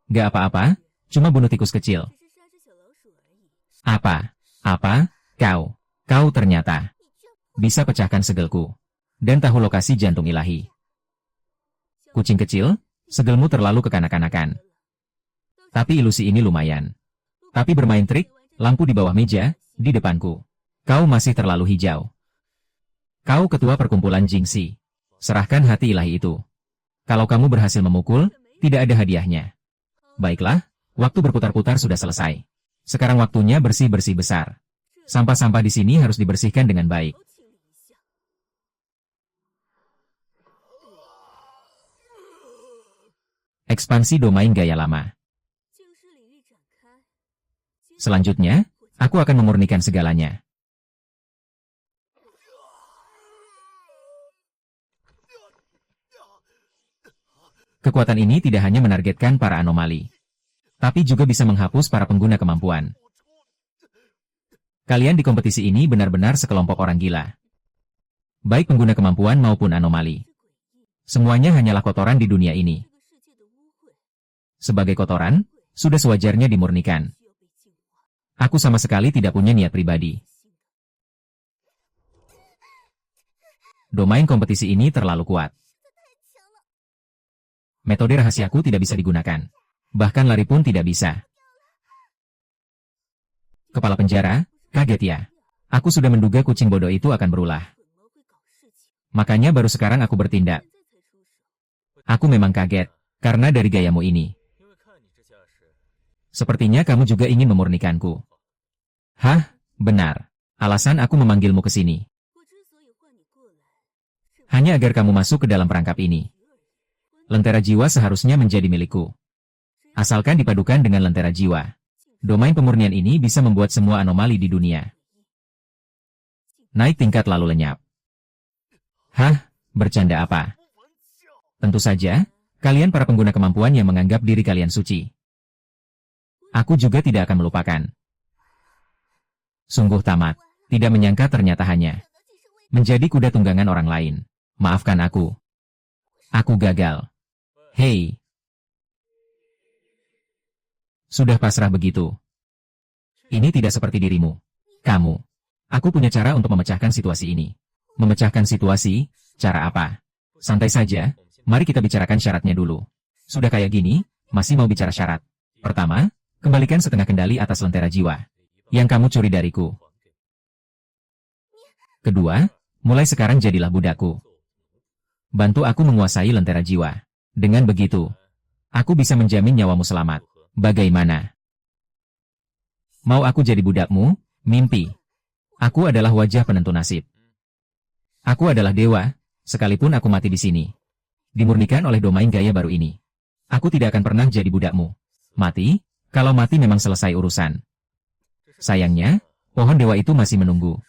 Gak apa-apa, cuma bunuh tikus kecil. Apa? Kau ternyata bisa pecahkan segelku dan tahu lokasi jantung ilahi. Kucing kecil, segelmu terlalu kekanak-kanakan. Tapi ilusi ini lumayan. Tapi bermain trik, lampu di bawah meja, di depanku. Kau masih terlalu hijau. Kau ketua perkumpulan Jingxi. Serahkan hati ilahi itu. Kalau kamu berhasil memukul, tidak ada hadiahnya. Baiklah, waktu berputar-putar sudah selesai. Sekarang waktunya bersih-bersih besar. Sampah-sampah di sini harus dibersihkan dengan baik. Ekspansi domain gaya lama. Selanjutnya, aku akan memurnikan segalanya. Kekuatan ini tidak hanya menargetkan para anomali, tapi juga bisa menghapus para pengguna kemampuan. Kalian di kompetisi ini benar-benar sekelompok orang gila. Baik pengguna kemampuan maupun anomali. Semuanya hanyalah kotoran di dunia ini. Sebagai kotoran, sudah sewajarnya dimurnikan. Aku sama sekali tidak punya niat pribadi. Domain kompetisi ini terlalu kuat. Metode rahasiaku tidak bisa digunakan. Bahkan lari pun tidak bisa. Kepala penjara, kaget ya. Aku sudah menduga kucing bodoh itu akan berulah. Makanya baru sekarang aku bertindak. Aku memang kaget, karena dari gayamu ini. Sepertinya kamu juga ingin memurnikanku. Hah, benar. Alasan aku memanggilmu ke sini. Hanya agar kamu masuk ke dalam perangkap ini. Lentera jiwa seharusnya menjadi milikku. Asalkan dipadukan dengan lentera jiwa. Domain pemurnian ini bisa membuat semua anomali di dunia naik tingkat lalu lenyap. Hah, bercanda apa? Tentu saja, kalian para pengguna kemampuan yang menganggap diri kalian suci. Aku juga tidak akan melupakan. Sungguh tamat, tidak menyangka ternyata hanya menjadi kuda tunggangan orang lain. Maafkan aku. Aku gagal. Hei. Sudah pasrah begitu. Ini tidak seperti dirimu. Kamu. Aku punya cara untuk memecahkan situasi ini. Memecahkan situasi? Cara apa? Santai saja, mari kita bicarakan syaratnya dulu. Sudah kayak gini, masih mau bicara syarat. Pertama, kembalikan setengah kendali atas lentera jiwa yang kamu curi dariku. Kedua, mulai sekarang jadilah budakku. Bantu aku menguasai lentera jiwa. Dengan begitu, aku bisa menjamin nyawamu selamat. Bagaimana? Mau aku jadi budakmu? Mimpi. Aku adalah wajah penentu nasib. Aku adalah dewa, sekalipun aku mati di sini. Dimurnikan oleh domain gaya baru ini. Aku tidak akan pernah jadi budakmu. Mati? Kalau mati memang selesai urusan. Sayangnya, pohon dewa itu masih menunggu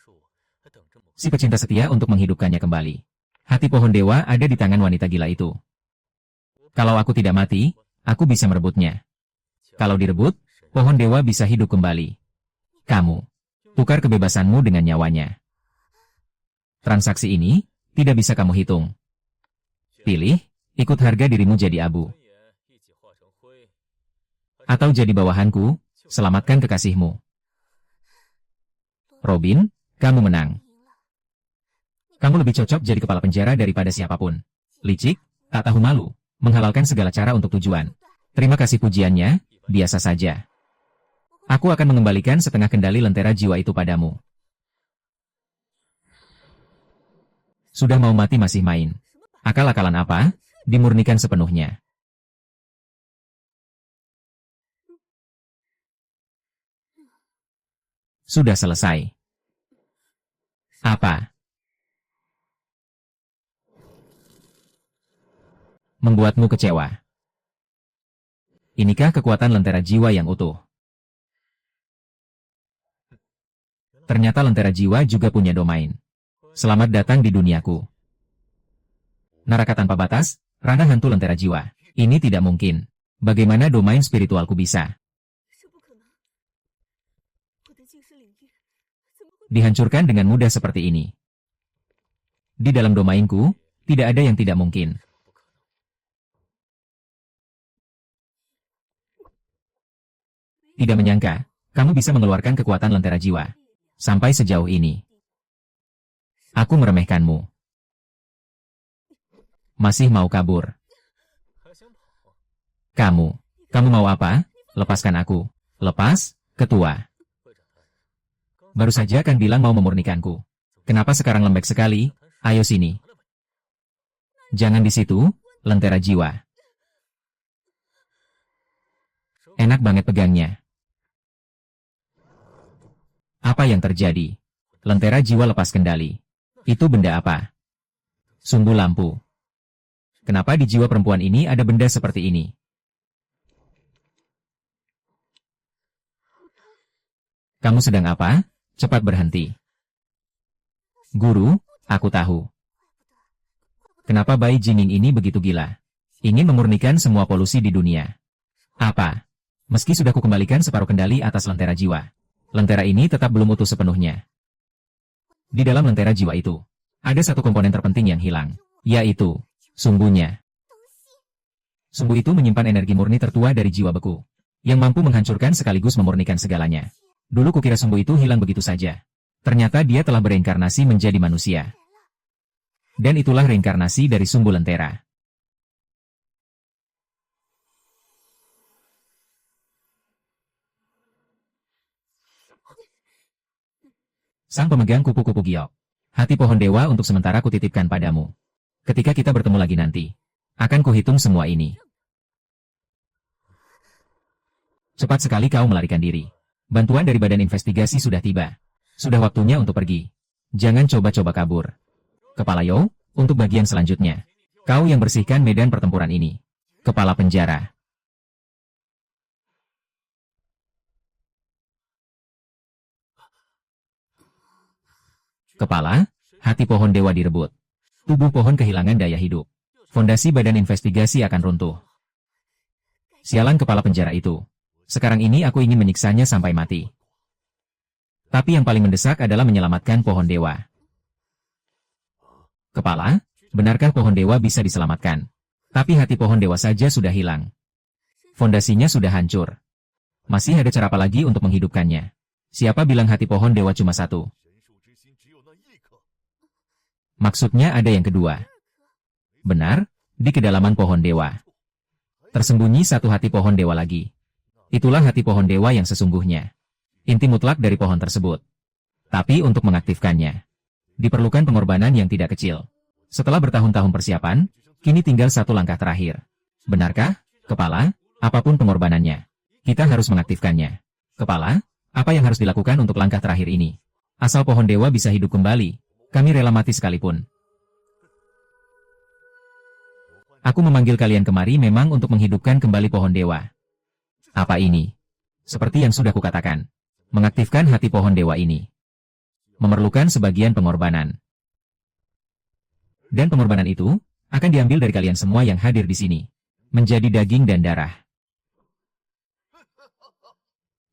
si pecinta setia untuk menghidupkannya kembali. Hati pohon dewa ada di tangan wanita gila itu. Kalau aku tidak mati, aku bisa merebutnya. Kalau direbut, pohon dewa bisa hidup kembali. Kamu, tukar kebebasanmu dengan nyawanya. Transaksi ini, tidak bisa kamu hitung. Pilih, ikut harga dirimu jadi abu. Atau jadi bawahanku, selamatkan kekasihmu. Robin, kamu menang. Kamu lebih cocok jadi kepala penjara daripada siapapun. Licik, tak tahu malu, menghalalkan segala cara untuk tujuan. Terima kasih pujiannya, biasa saja. Aku akan mengembalikan setengah kendali lentera jiwa itu padamu. Sudah mau mati masih main. Akal-akalan apa? Dimurnikan sepenuhnya. Sudah selesai. Apa? Membuatmu kecewa. Inikah kekuatan lentera jiwa yang utuh? Ternyata lentera jiwa juga punya domain. Selamat datang di duniaku. Neraka tanpa batas, ranah hantu lentera jiwa. Ini tidak mungkin. Bagaimana domain spiritualku bisa dihancurkan dengan mudah seperti ini? Di dalam domainku, tidak ada yang tidak mungkin. Tidak menyangka, kamu bisa mengeluarkan kekuatan lentera jiwa. Sampai sejauh ini. Aku meremehkanmu. Masih mau kabur? Kamu mau apa? Lepaskan aku. Lepas, ketua. Baru saja kan bilang mau memurnikanku. Kenapa sekarang lembek sekali? Ayo sini. Jangan di situ, lentera jiwa. Enak banget pegangnya. Apa yang terjadi? Lentera jiwa lepas kendali. Itu benda apa? Sumbu lampu. Kenapa di jiwa perempuan ini ada benda seperti ini? Kamu sedang apa? Cepat berhenti. Guru, aku tahu. Kenapa bayi Jinging ini begitu gila? Ingin memurnikan semua polusi di dunia. Apa? Meski sudah kukembalikan separuh kendali atas lentera jiwa, lentera ini tetap belum utuh sepenuhnya. Di dalam lentera jiwa itu, ada satu komponen terpenting yang hilang, yaitu sumbunya. Sumbu itu menyimpan energi murni tertua dari jiwa beku, yang mampu menghancurkan sekaligus memurnikan segalanya. Dulu kukira sumbu itu hilang begitu saja. Ternyata dia telah bereinkarnasi menjadi manusia. Dan itulah reinkarnasi dari sumbu lentera. Sang pemegang kupu-kupu giok. Hati pohon dewa untuk sementara kutitipkan padamu. Ketika kita bertemu lagi nanti, akan kuhitung semua ini. Cepat sekali kau melarikan diri. Bantuan dari badan investigasi sudah tiba. Sudah waktunya untuk pergi. Jangan coba-coba kabur. Kepala Yo, untuk bagian selanjutnya. Kau yang bersihkan medan pertempuran ini. Kepala penjara. Kepala, hati pohon dewa direbut. Tubuh pohon kehilangan daya hidup. Fondasi badan investigasi akan runtuh. Sialan kepala penjara itu. Sekarang ini aku ingin menyiksanya sampai mati. Tapi yang paling mendesak adalah menyelamatkan pohon dewa. Kepala, benarkah pohon dewa bisa diselamatkan? Tapi hati pohon dewa saja sudah hilang. Fondasinya sudah hancur. Masih ada cara apa lagi untuk menghidupkannya? Siapa bilang hati pohon dewa cuma satu? Maksudnya ada yang kedua. Benar, di kedalaman pohon dewa. Tersembunyi satu hati pohon dewa lagi. Itulah hati pohon dewa yang sesungguhnya. Inti mutlak dari pohon tersebut. Tapi untuk mengaktifkannya, diperlukan pengorbanan yang tidak kecil. Setelah bertahun-tahun persiapan, kini tinggal satu langkah terakhir. Benarkah, kepala, apapun pengorbanannya, kita harus mengaktifkannya. Kepala, apa yang harus dilakukan untuk langkah terakhir ini? Asal pohon dewa bisa hidup kembali, kami rela mati sekalipun. Aku memanggil kalian kemari memang untuk menghidupkan kembali pohon dewa. Apa ini? Seperti yang sudah kukatakan, mengaktifkan hati pohon dewa ini memerlukan sebagian pengorbanan. Dan pengorbanan itu akan diambil dari kalian semua yang hadir di sini, menjadi daging dan darah.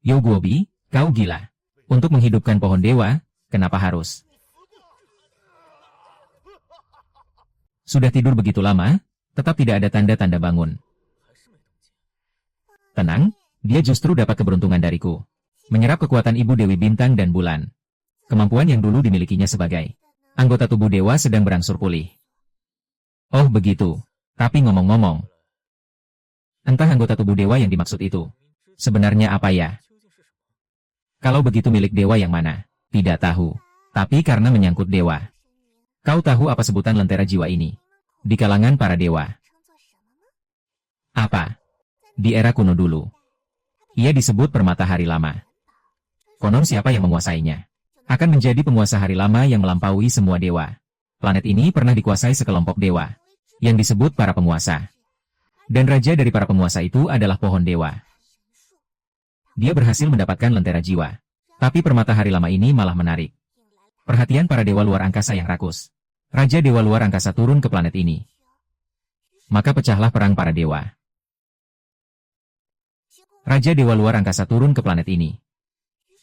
Yo Guobi, kau gila. Untuk menghidupkan pohon dewa, kenapa harus? Sudah tidur begitu lama, tetap tidak ada tanda-tanda bangun. Tenang, dia justru dapat keberuntungan dariku. Menyerap kekuatan Ibu Dewi Bintang dan Bulan. Kemampuan yang dulu dimilikinya sebagai anggota tubuh dewa sedang berangsur pulih. Oh begitu, tapi ngomong-ngomong, entah anggota tubuh dewa yang dimaksud itu sebenarnya apa ya? Kalau begitu milik dewa yang mana? Tidak tahu, tapi karena menyangkut dewa. Kau tahu apa sebutan lentera jiwa ini? Di kalangan para dewa. Apa? Di era kuno dulu. Ia disebut permata hari lama. Konon siapa yang menguasainya akan menjadi penguasa hari lama yang melampaui semua dewa. Planet ini pernah dikuasai sekelompok dewa, yang disebut para penguasa. Dan raja dari para penguasa itu adalah pohon dewa. Dia berhasil mendapatkan lentera jiwa. Tapi permata hari lama ini malah menarik perhatian para dewa luar angkasa yang rakus. Raja dewa luar angkasa turun ke planet ini. Maka pecahlah perang para dewa. Raja dewa luar angkasa turun ke planet ini.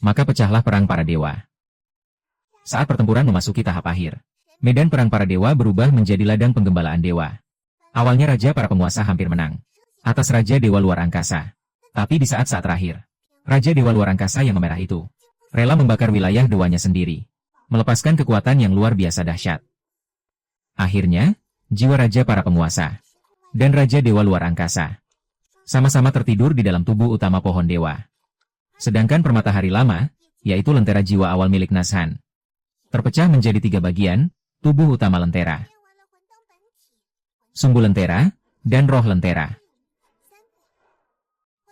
Maka pecahlah perang para dewa. Saat pertempuran memasuki tahap akhir, medan perang para dewa berubah menjadi ladang penggembalaan dewa. Awalnya raja para penguasa hampir menang atas raja dewa luar angkasa. Tapi di saat-saat terakhir, raja dewa luar angkasa yang memerah itu rela membakar wilayah dewanya sendiri, melepaskan kekuatan yang luar biasa dahsyat. Akhirnya, jiwa raja para penguasa dan raja dewa luar angkasa sama-sama tertidur di dalam tubuh utama pohon dewa. Sedangkan permata hari lama, yaitu lentera jiwa awal milik Nashan, terpecah menjadi 3 bagian, tubuh utama lentera, sumbu lentera, dan roh lentera.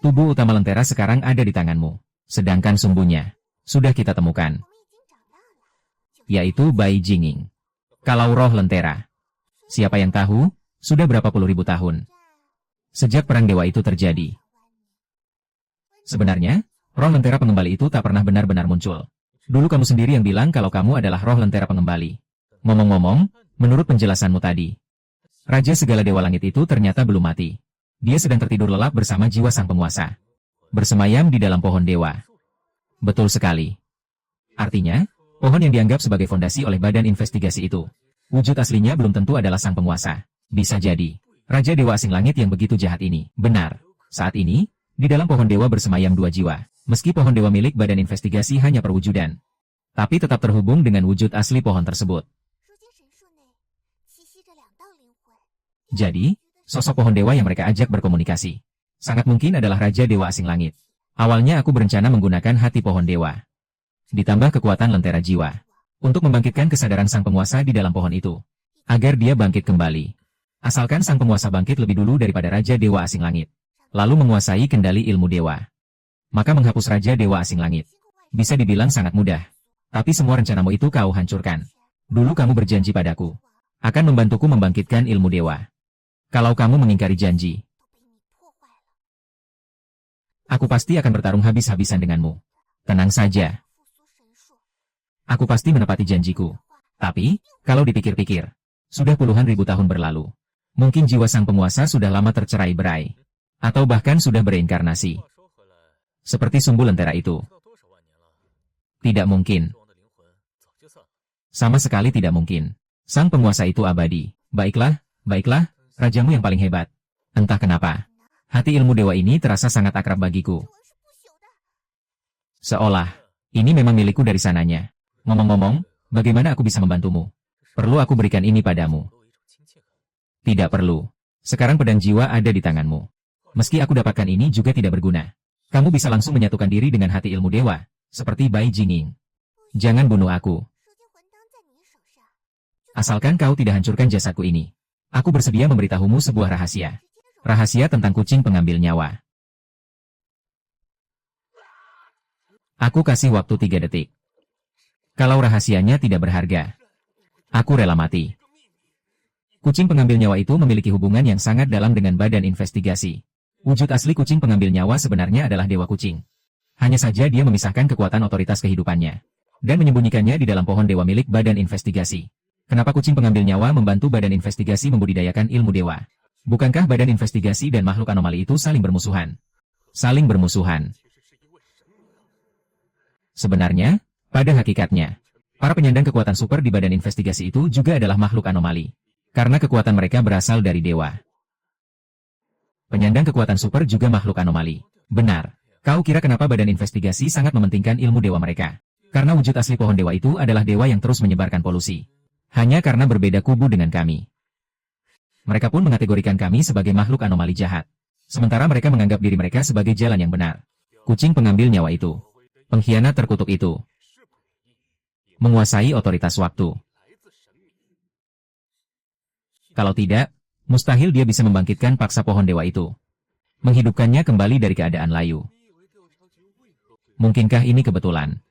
Tubuh utama lentera sekarang ada di tanganmu, sedangkan sumbunya sudah kita temukan, yaitu Bai Jinging. Kalau roh lentera, siapa yang tahu, sudah berapa puluh ribu tahun sejak perang dewa itu terjadi. Sebenarnya, roh lentera pengembali itu tak pernah benar-benar muncul. Dulu kamu sendiri yang bilang kalau kamu adalah roh lentera pengembali. Ngomong-ngomong, menurut penjelasanmu tadi, Raja segala dewa langit itu ternyata belum mati. Dia sedang tertidur lelap bersama jiwa sang penguasa. Bersemayam di dalam pohon dewa. Betul sekali. Artinya, pohon yang dianggap sebagai fondasi oleh badan investigasi itu, wujud aslinya belum tentu adalah sang penguasa. Bisa jadi, Raja Dewa Asing Langit yang begitu jahat ini. Benar. Saat ini, di dalam pohon dewa bersemayam dua jiwa. Meski pohon dewa milik badan investigasi hanya perwujudan, tapi tetap terhubung dengan wujud asli pohon tersebut. Jadi, sosok pohon dewa yang mereka ajak berkomunikasi sangat mungkin adalah Raja Dewa Asing Langit. Awalnya aku berencana menggunakan hati pohon dewa, ditambah kekuatan lentera jiwa, untuk membangkitkan kesadaran sang penguasa di dalam pohon itu, agar dia bangkit kembali. Asalkan sang penguasa bangkit lebih dulu daripada Raja Dewa Asing Langit, lalu menguasai kendali ilmu dewa, maka menghapus Raja Dewa Asing Langit bisa dibilang sangat mudah. Tapi semua rencanamu itu kau hancurkan. Dulu kamu berjanji padaku akan membantuku membangkitkan ilmu dewa. Kalau kamu mengingkari janji, aku pasti akan bertarung habis-habisan denganmu. Tenang saja. Aku pasti menepati janjiku. Tapi, kalau dipikir-pikir, sudah puluhan ribu tahun berlalu. Mungkin jiwa sang penguasa sudah lama tercerai-berai. Atau bahkan sudah bereinkarnasi. Seperti sumbu lentera itu. Tidak mungkin. Sama sekali tidak mungkin. Sang penguasa itu abadi. Baiklah, rajamu yang paling hebat. Entah kenapa, hati ilmu dewa ini terasa sangat akrab bagiku. Seolah, ini memang milikku dari sananya. Ngomong-ngomong, bagaimana aku bisa membantumu? Perlu aku berikan ini padamu? Tidak perlu. Sekarang pedang jiwa ada di tanganmu. Meski aku dapatkan ini juga tidak berguna. Kamu bisa langsung menyatukan diri dengan hati ilmu dewa, seperti Bai Jinging. Jangan bunuh aku. Asalkan kau tidak hancurkan jasadku ini. Aku bersedia memberitahumu sebuah rahasia. Rahasia tentang kucing pengambil nyawa. Aku kasih waktu 3 detik. Kalau rahasianya tidak berharga, aku rela mati. Kucing pengambil nyawa itu memiliki hubungan yang sangat dalam dengan badan investigasi. Wujud asli kucing pengambil nyawa sebenarnya adalah dewa kucing. Hanya saja dia memisahkan kekuatan otoritas kehidupannya dan menyembunyikannya di dalam pohon dewa milik badan investigasi. Kenapa kucing pengambil nyawa membantu badan investigasi membudidayakan ilmu dewa? Bukankah badan investigasi dan makhluk anomali itu saling bermusuhan? Saling bermusuhan. Sebenarnya, pada hakikatnya, para penyandang kekuatan super di badan investigasi itu juga adalah makhluk anomali. Karena kekuatan mereka berasal dari dewa. Penyandang kekuatan super juga makhluk anomali. Benar. Kau kira kenapa badan investigasi sangat mementingkan ilmu dewa mereka? Karena wujud asli pohon dewa itu adalah dewa yang terus menyebarkan polusi. Hanya karena berbeda kubu dengan kami. Mereka pun mengategorikan kami sebagai makhluk anomali jahat. Sementara mereka menganggap diri mereka sebagai jalan yang benar. Kucing pengambil nyawa itu, pengkhianat terkutuk itu, menguasai otoritas waktu. Kalau tidak, mustahil dia bisa membangkitkan paksa pohon dewa itu. Menghidupkannya kembali dari keadaan layu. Mungkinkah ini kebetulan?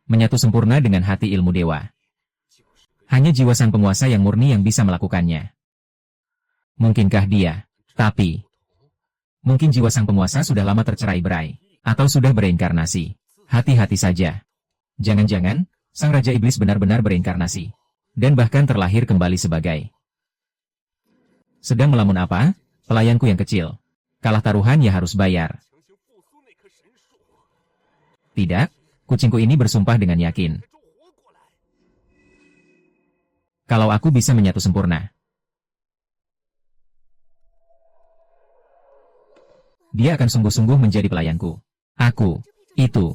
Menyatu sempurna dengan hati ilmu dewa. Hanya jiwa sang penguasa yang murni yang bisa melakukannya. Mungkinkah dia? Tapi, mungkin jiwa sang penguasa sudah lama tercerai-berai, atau sudah bereinkarnasi. Hati-hati saja. Jangan-jangan, sang Raja Iblis benar-benar bereinkarnasi. Dan bahkan terlahir kembali sebagai. Sedang melamun apa? Pelayanku yang kecil. Kalah taruhan ya harus bayar. Tidak, kucingku ini bersumpah dengan yakin. Kalau aku bisa menyatu sempurna, dia akan sungguh-sungguh menjadi pelayanku. Aku, itu.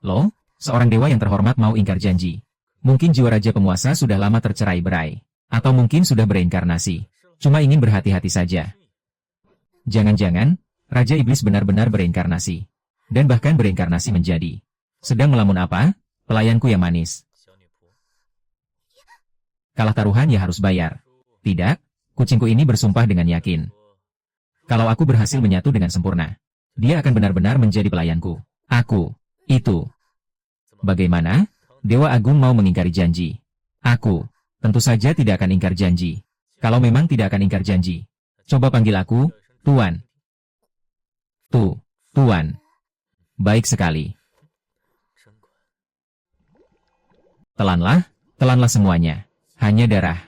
Loh, seorang dewa yang terhormat mau ingkar janji. Mungkin jiwa raja penguasa sudah lama tercerai-berai. Atau mungkin sudah bereinkarnasi. Cuma ingin berhati-hati saja. Jangan-jangan, Raja Iblis benar-benar bereinkarnasi. Dan bahkan bereinkarnasi menjadi. Sedang melamun apa? Pelayanku yang manis. Kalah taruhan ya harus bayar. Tidak, kucingku ini bersumpah dengan yakin. Kalau aku berhasil menyatu dengan sempurna, dia akan benar-benar menjadi pelayanku. Aku, itu. Bagaimana? Dewa Agung mau mengingkari janji. Aku, tentu saja tidak akan ingkar janji. Kalau memang tidak akan ingkar janji, coba panggil aku, Tuan. Tuan. Baik sekali. Telanlah semuanya. Hanya darah.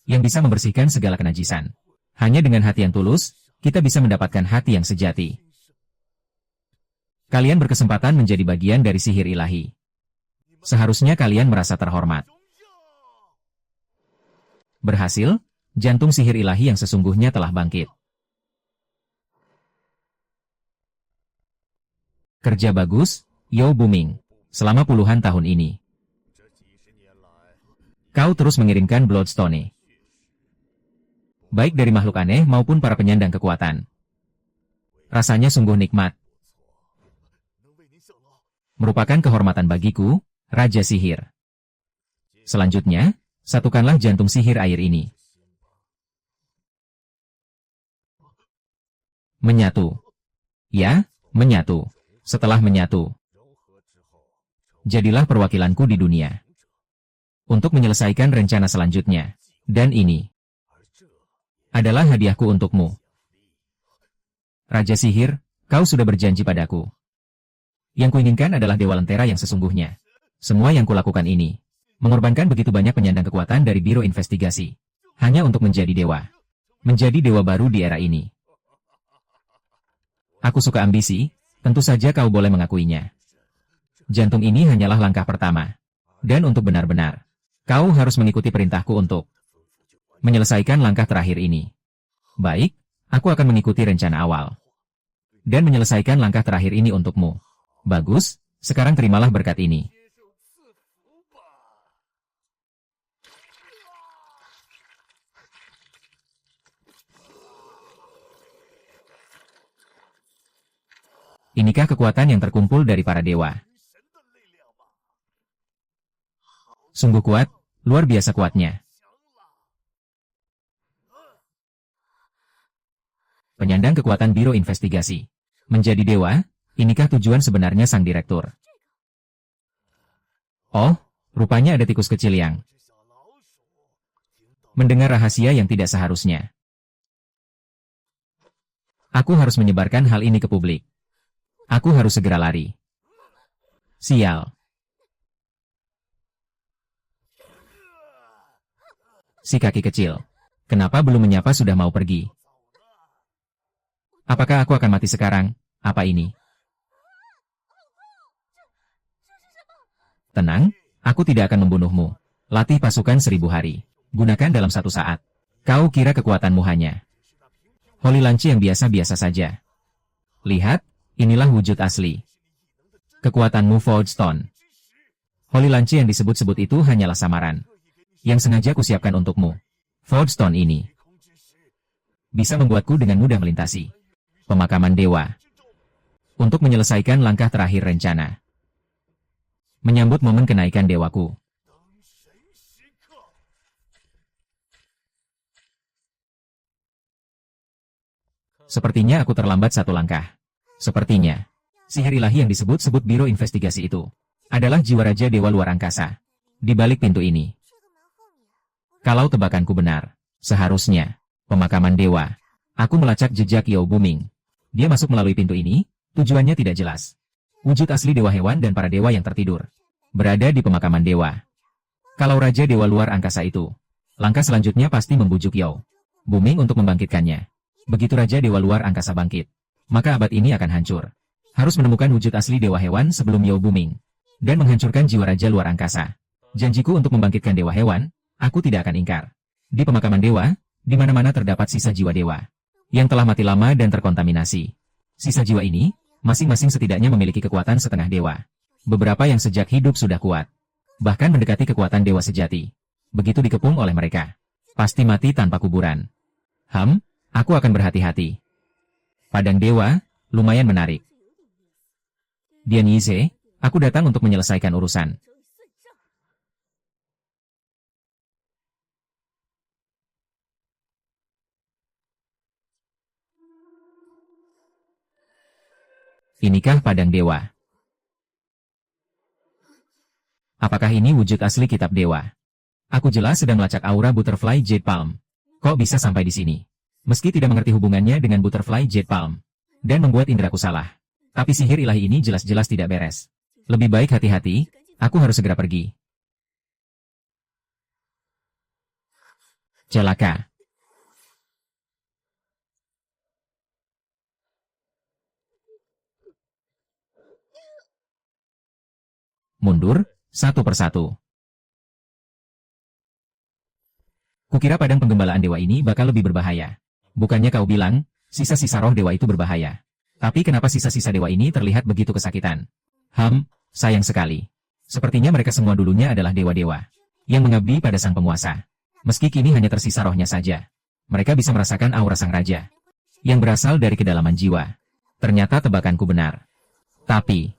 yang bisa membersihkan segala kenajisan. Hanya dengan hati yang tulus, kita bisa mendapatkan hati yang sejati. Kalian berkesempatan menjadi bagian dari sihir ilahi. Seharusnya kalian merasa terhormat. Berhasil, jantung sihir ilahi yang sesungguhnya telah bangkit. Kerja bagus, Yao Buming. Selama puluhan tahun ini, kau terus mengirimkan Bloodstone, baik dari makhluk aneh maupun para penyandang kekuatan. Rasanya sungguh nikmat. Merupakan kehormatan bagiku, Raja Sihir. Selanjutnya, satukanlah jantung sihir air ini. Menyatu. Ya, menyatu. Setelah menyatu, jadilah perwakilanku di dunia untuk menyelesaikan rencana selanjutnya. Dan ini adalah hadiahku untukmu. Raja Sihir, kau sudah berjanji padaku. Yang kuinginkan adalah Dewa Lentera yang sesungguhnya. Semua yang kulakukan ini, mengorbankan begitu banyak penyandang kekuatan dari Biro Investigasi, hanya untuk menjadi dewa. Menjadi dewa baru di era ini. Aku suka ambisi, tentu saja kau boleh mengakuinya. Jantung ini hanyalah langkah pertama. Dan untuk benar-benar, kau harus mengikuti perintahku untuk menyelesaikan langkah terakhir ini. Baik, aku akan mengikuti rencana awal. Dan menyelesaikan langkah terakhir ini untukmu. Bagus, sekarang terimalah berkat ini. Inikah kekuatan yang terkumpul dari para dewa? Sungguh kuat, luar biasa kuatnya. Penyandang kekuatan Biro Investigasi. Menjadi dewa, inikah tujuan sebenarnya sang direktur? Oh, rupanya ada tikus kecil yang mendengar rahasia yang tidak seharusnya. Aku harus menyebarkan hal ini ke publik. Aku harus segera lari. Sial. Si kaki kecil. Kenapa belum menyapa sudah mau pergi? Apakah aku akan mati sekarang? Apa ini? Tenang, aku tidak akan membunuhmu. Latih pasukan 1000 hari. Gunakan dalam 1 saat. Kau kira kekuatanmu hanya Holy Lanci yang biasa-biasa saja. Lihat, inilah wujud asli. Kekuatanmu Forge Stone. Holy Lanci yang disebut-sebut itu hanyalah samaran yang sengaja kusiapkan untukmu. Forge Stone ini bisa membuatku dengan mudah melintasi pemakaman dewa untuk menyelesaikan langkah terakhir rencana. Menyambut momen kenaikan dewaku. Sepertinya aku terlambat 1 langkah. Sepertinya sihir ilahi yang disebut-sebut Biro Investigasi itu adalah jiwa Raja Dewa Luar Angkasa di balik pintu ini. Kalau tebakanku benar, seharusnya pemakaman dewa. Aku melacak jejak Yao Buming. Dia masuk melalui pintu ini, tujuannya tidak jelas. Wujud asli dewa hewan dan para dewa yang tertidur berada di pemakaman dewa. Kalau Raja Dewa Luar Angkasa itu, langkah selanjutnya pasti membujuk Yao Buming untuk membangkitkannya. Begitu Raja Dewa Luar Angkasa bangkit, maka abad ini akan hancur. Harus menemukan wujud asli dewa hewan sebelum Yao Buming dan menghancurkan jiwa Raja Luar Angkasa. Janjiku untuk membangkitkan dewa hewan, aku tidak akan ingkar. Di pemakaman dewa, di mana-mana terdapat sisa jiwa dewa yang telah mati lama dan terkontaminasi. Sisa jiwa ini, masing-masing setidaknya memiliki kekuatan setengah dewa. Beberapa yang sejak hidup sudah kuat, bahkan mendekati kekuatan dewa sejati. Begitu dikepung oleh mereka, pasti mati tanpa kuburan. Aku akan berhati-hati. Padang dewa, lumayan menarik. Dian Yize, aku datang untuk menyelesaikan urusan. Inikah padang dewa? Apakah ini wujud asli kitab dewa? Aku jelas sedang melacak aura Butterfly Jade Palm. Kok bisa sampai di sini? Meski tidak mengerti hubungannya dengan Butterfly Jade Palm dan membuat indraku salah, tapi sihir ilahi ini jelas-jelas tidak beres. Lebih baik hati-hati, aku harus segera pergi. Celaka. Mundur, satu persatu. Kukira padang penggembalaan dewa ini bakal lebih berbahaya. Bukannya kau bilang, sisa-sisa roh dewa itu berbahaya. Tapi kenapa sisa-sisa dewa ini terlihat begitu kesakitan? Sayang sekali. Sepertinya mereka semua dulunya adalah dewa-dewa yang mengabdi pada sang penguasa. Meski kini hanya tersisa rohnya saja, mereka bisa merasakan aura sang raja yang berasal dari kedalaman jiwa. Ternyata tebakanku benar. Tapi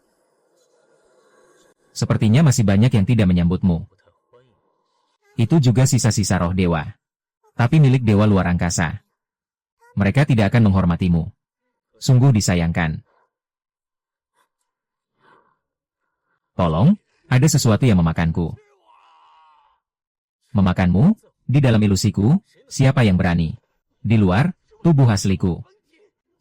sepertinya masih banyak yang tidak menyambutmu. Itu juga sisa-sisa roh dewa, tapi milik dewa luar angkasa. Mereka tidak akan menghormatimu. Sungguh disayangkan. Tolong, ada sesuatu yang memakanku. Memakanmu? Di dalam ilusiku, siapa yang berani? Di luar, tubuh asliku.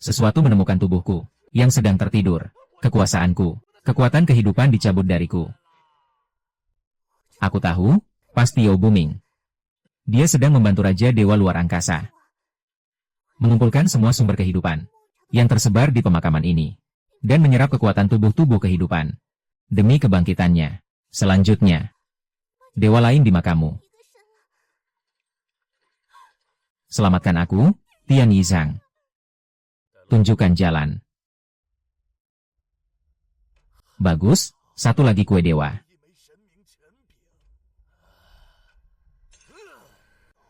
Sesuatu menemukan tubuhku, yang sedang tertidur. Kekuasaanku, kekuatan kehidupan dicabut dariku. Aku tahu, pasti Yao Buming. Dia sedang membantu Raja Dewa Luar Angkasa mengumpulkan semua sumber kehidupan yang tersebar di pemakaman ini, dan menyerap kekuatan tubuh-tubuh kehidupan demi kebangkitannya. Selanjutnya, dewa lain di makammu. Selamatkan aku, Tian Yizhang. Tunjukkan jalan. Bagus, satu lagi kue dewa.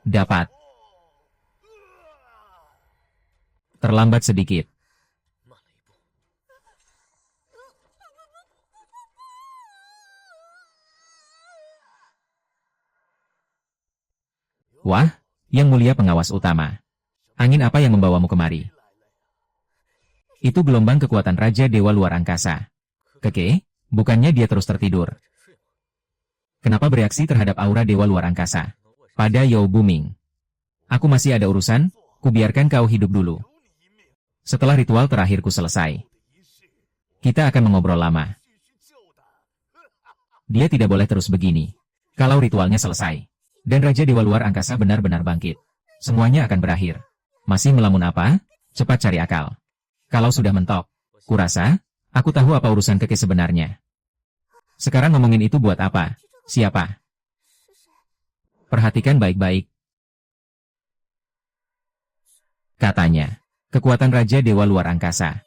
Dapat. Terlambat sedikit. Wah, yang mulia pengawas utama. Angin apa yang membawamu kemari? Itu gelombang kekuatan Raja Dewa Luar Angkasa. Keke, bukannya dia terus tertidur? Kenapa bereaksi terhadap aura Dewa Luar Angkasa? Pada Yao Buming. Aku masih ada urusan, kubiarkan kau hidup dulu. Setelah ritual terakhirku selesai, kita akan mengobrol lama. Dia tidak boleh terus begini. Kalau ritualnya selesai, dan Raja Dewa Luar Angkasa benar-benar bangkit, semuanya akan berakhir. Masih melamun apa? Cepat cari akal. Kalau sudah mentok, kurasa, aku tahu apa urusan Keke sebenarnya. Sekarang ngomongin itu buat apa? Siapa? Perhatikan baik-baik. Katanya, kekuatan Raja Dewa Luar Angkasa.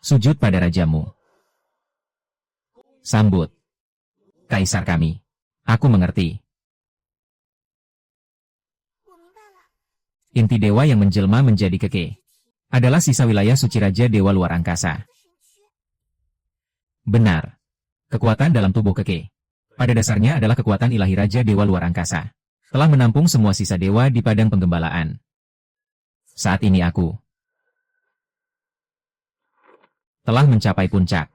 Sujud pada rajamu. Sambut. Kaisar kami. Aku mengerti. Inti dewa yang menjelma menjadi Keke adalah sisa wilayah suci Raja Dewa Luar Angkasa. Benar. Kekuatan dalam tubuh Keke pada dasarnya adalah kekuatan ilahi Raja Dewa Luar Angkasa. Telah menampung semua sisa dewa di padang penggembalaan. Saat ini aku telah mencapai puncak.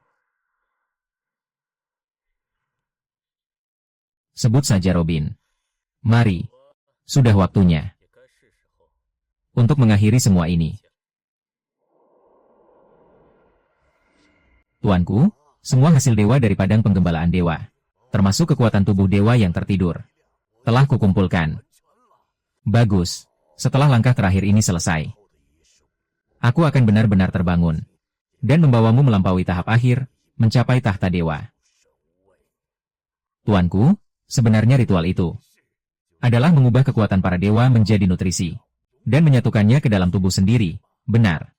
Sebut saja Robin. Mari, sudah waktunya untuk mengakhiri semua ini. Tuanku, semua hasil dewa dari padang penggembalaan dewa, termasuk kekuatan tubuh dewa yang tertidur, telah kukumpulkan. Bagus, setelah langkah terakhir ini selesai, aku akan benar-benar terbangun dan membawamu melampaui tahap akhir, mencapai tahta dewa. Tuanku, sebenarnya ritual itu adalah mengubah kekuatan para dewa menjadi nutrisi dan menyatukannya ke dalam tubuh sendiri. Benar?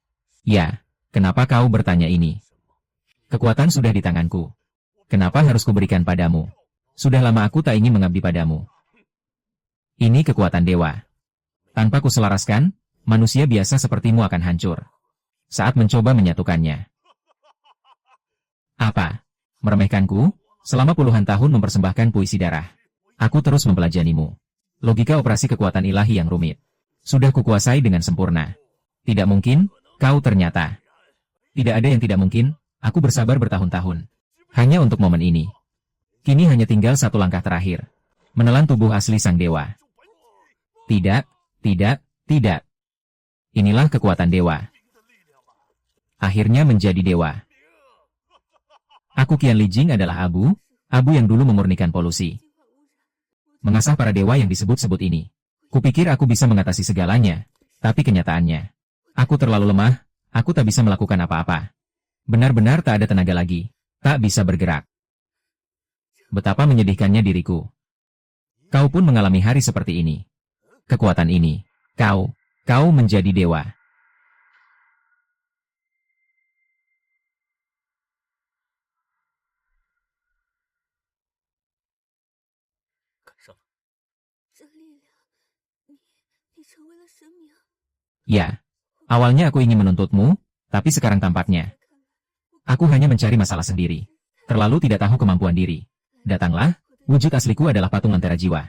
Ya, kenapa kau bertanya ini? Kekuatan sudah di tanganku. Kenapa harus kuberikan padamu? Sudah lama aku tak ingin mengabdi padamu. Ini kekuatan dewa. Tanpa kuselaraskan, manusia biasa sepertimu akan hancur saat mencoba menyatukannya. Apa? Meremehkanku? Selama puluhan tahun mempersembahkan puisi darah, aku terus mempelajarimu. Logika operasi kekuatan ilahi yang rumit sudah kukuasai dengan sempurna. Tidak mungkin, kau ternyata. Tidak ada yang tidak mungkin. Aku bersabar bertahun-tahun hanya untuk momen ini. Kini hanya tinggal satu langkah terakhir, menelan tubuh asli sang dewa. Tidak, tidak, tidak. Inilah kekuatan dewa. Akhirnya menjadi dewa. Aku Qian Li Jing adalah abu yang dulu memurnikan polusi. Mengasah para dewa yang disebut-sebut ini. Kupikir aku bisa mengatasi segalanya, tapi kenyataannya, aku terlalu lemah, aku tak bisa melakukan apa-apa. Benar-benar tak ada tenaga lagi, tak bisa bergerak. Betapa menyedihkannya diriku. Kau pun mengalami hari seperti ini. Kekuatan ini, kau menjadi dewa. Ya, awalnya aku ingin menuntutmu, tapi sekarang tampaknya aku hanya mencari masalah sendiri. Terlalu tidak tahu kemampuan diri. Datanglah, wujud asliku adalah patung lentera jiwa.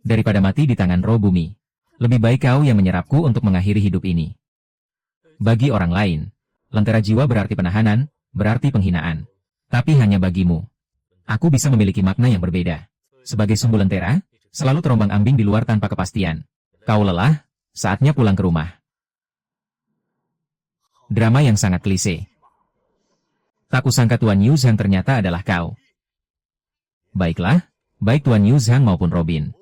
Daripada mati di tangan roh bumi, lebih baik kau yang menyerapku untuk mengakhiri hidup ini. Bagi orang lain, lentera jiwa berarti penahanan, berarti penghinaan. Tapi hanya bagimu, aku bisa memiliki makna yang berbeda. Sebagai sumbu lentera, selalu terombang-ambing di luar tanpa kepastian. Kau lelah, saatnya pulang ke rumah. Drama yang sangat klise. Tak kusangka Tuan Yu Zhang ternyata adalah kau. Baiklah, baik Tuan Yu Zhang maupun Robin.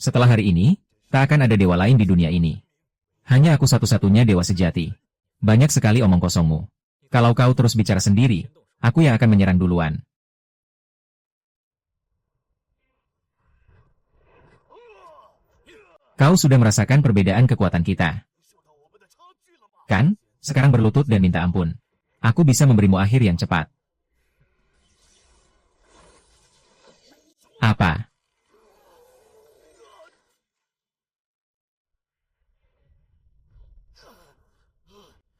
Setelah hari ini, tak akan ada dewa lain di dunia ini. Hanya aku satu-satunya dewa sejati. Banyak sekali omong kosongmu. Kalau kau terus bicara sendiri, aku yang akan menyerang duluan. Kau sudah merasakan perbedaan kekuatan kita. Kan? Sekarang berlutut dan minta ampun. Aku bisa memberimu akhir yang cepat. Apa?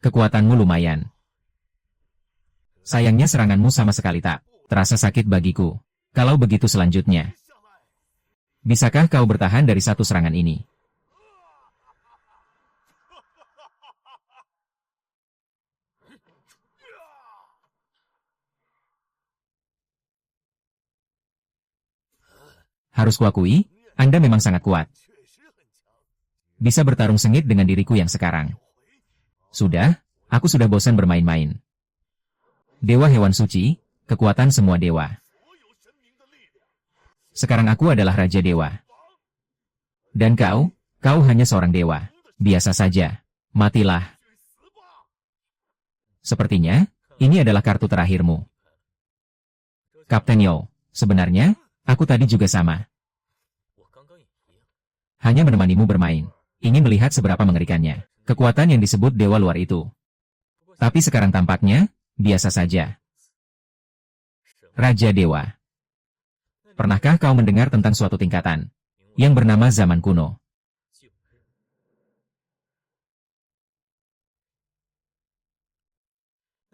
Kekuatanmu lumayan. Sayangnya seranganmu sama sekali tak terasa sakit bagiku. Kalau begitu selanjutnya, bisakah kau bertahan dari satu serangan ini? Harus kuakui, Anda memang sangat kuat. Bisa bertarung sengit dengan diriku yang sekarang. Sudah, aku sudah bosan bermain-main. Dewa hewan suci, kekuatan semua dewa. Sekarang aku adalah Raja Dewa. Dan kau hanya seorang dewa. Biasa saja. Matilah. Sepertinya, ini adalah kartu terakhirmu. Kapten Yo, sebenarnya, aku tadi juga sama. Hanya menemanimu bermain. Ingin melihat seberapa mengerikannya kekuatan yang disebut dewa luar itu. Tapi sekarang tampaknya, biasa saja. Raja Dewa. Pernahkah kau mendengar tentang suatu tingkatan yang bernama zaman kuno?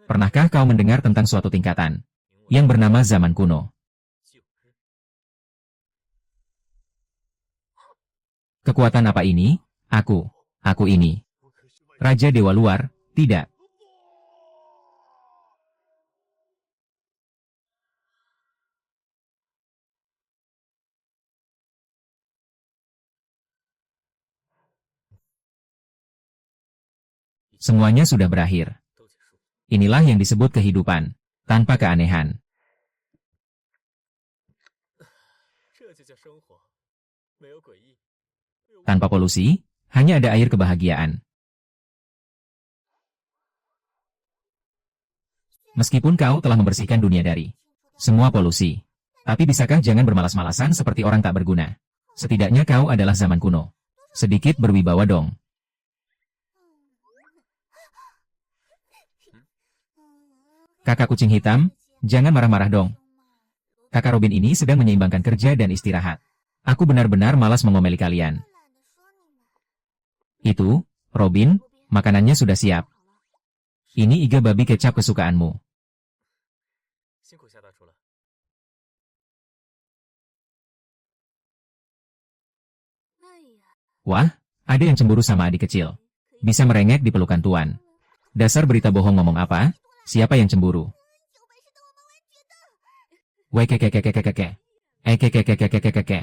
Pernahkah kau mendengar tentang suatu tingkatan yang bernama zaman kuno? Kekuatan apa ini? Aku ini. Raja Dewa Luar, tidak. Semuanya sudah berakhir. Inilah yang disebut kehidupan, tanpa keanehan. Tanpa polusi, hanya ada air kebahagiaan. Meskipun kau telah membersihkan dunia dari semua polusi, tapi bisakah jangan bermalas-malasan seperti orang tak berguna? Setidaknya kau adalah zaman kuno. Sedikit berwibawa dong. Kakak kucing hitam, jangan marah-marah dong. Kakak Robin ini sedang menyeimbangkan kerja dan istirahat. Aku benar-benar malas mengomeli kalian. Itu, Robin, makanannya sudah siap. Ini iga babi kecap kesukaanmu. Wah, ada yang cemburu sama adik kecil. Bisa merengek di pelukan tuan. Dasar berita bohong ngomong apa? Siapa yang cemburu? Wekekekekekekeke. Ekekekekekekeke.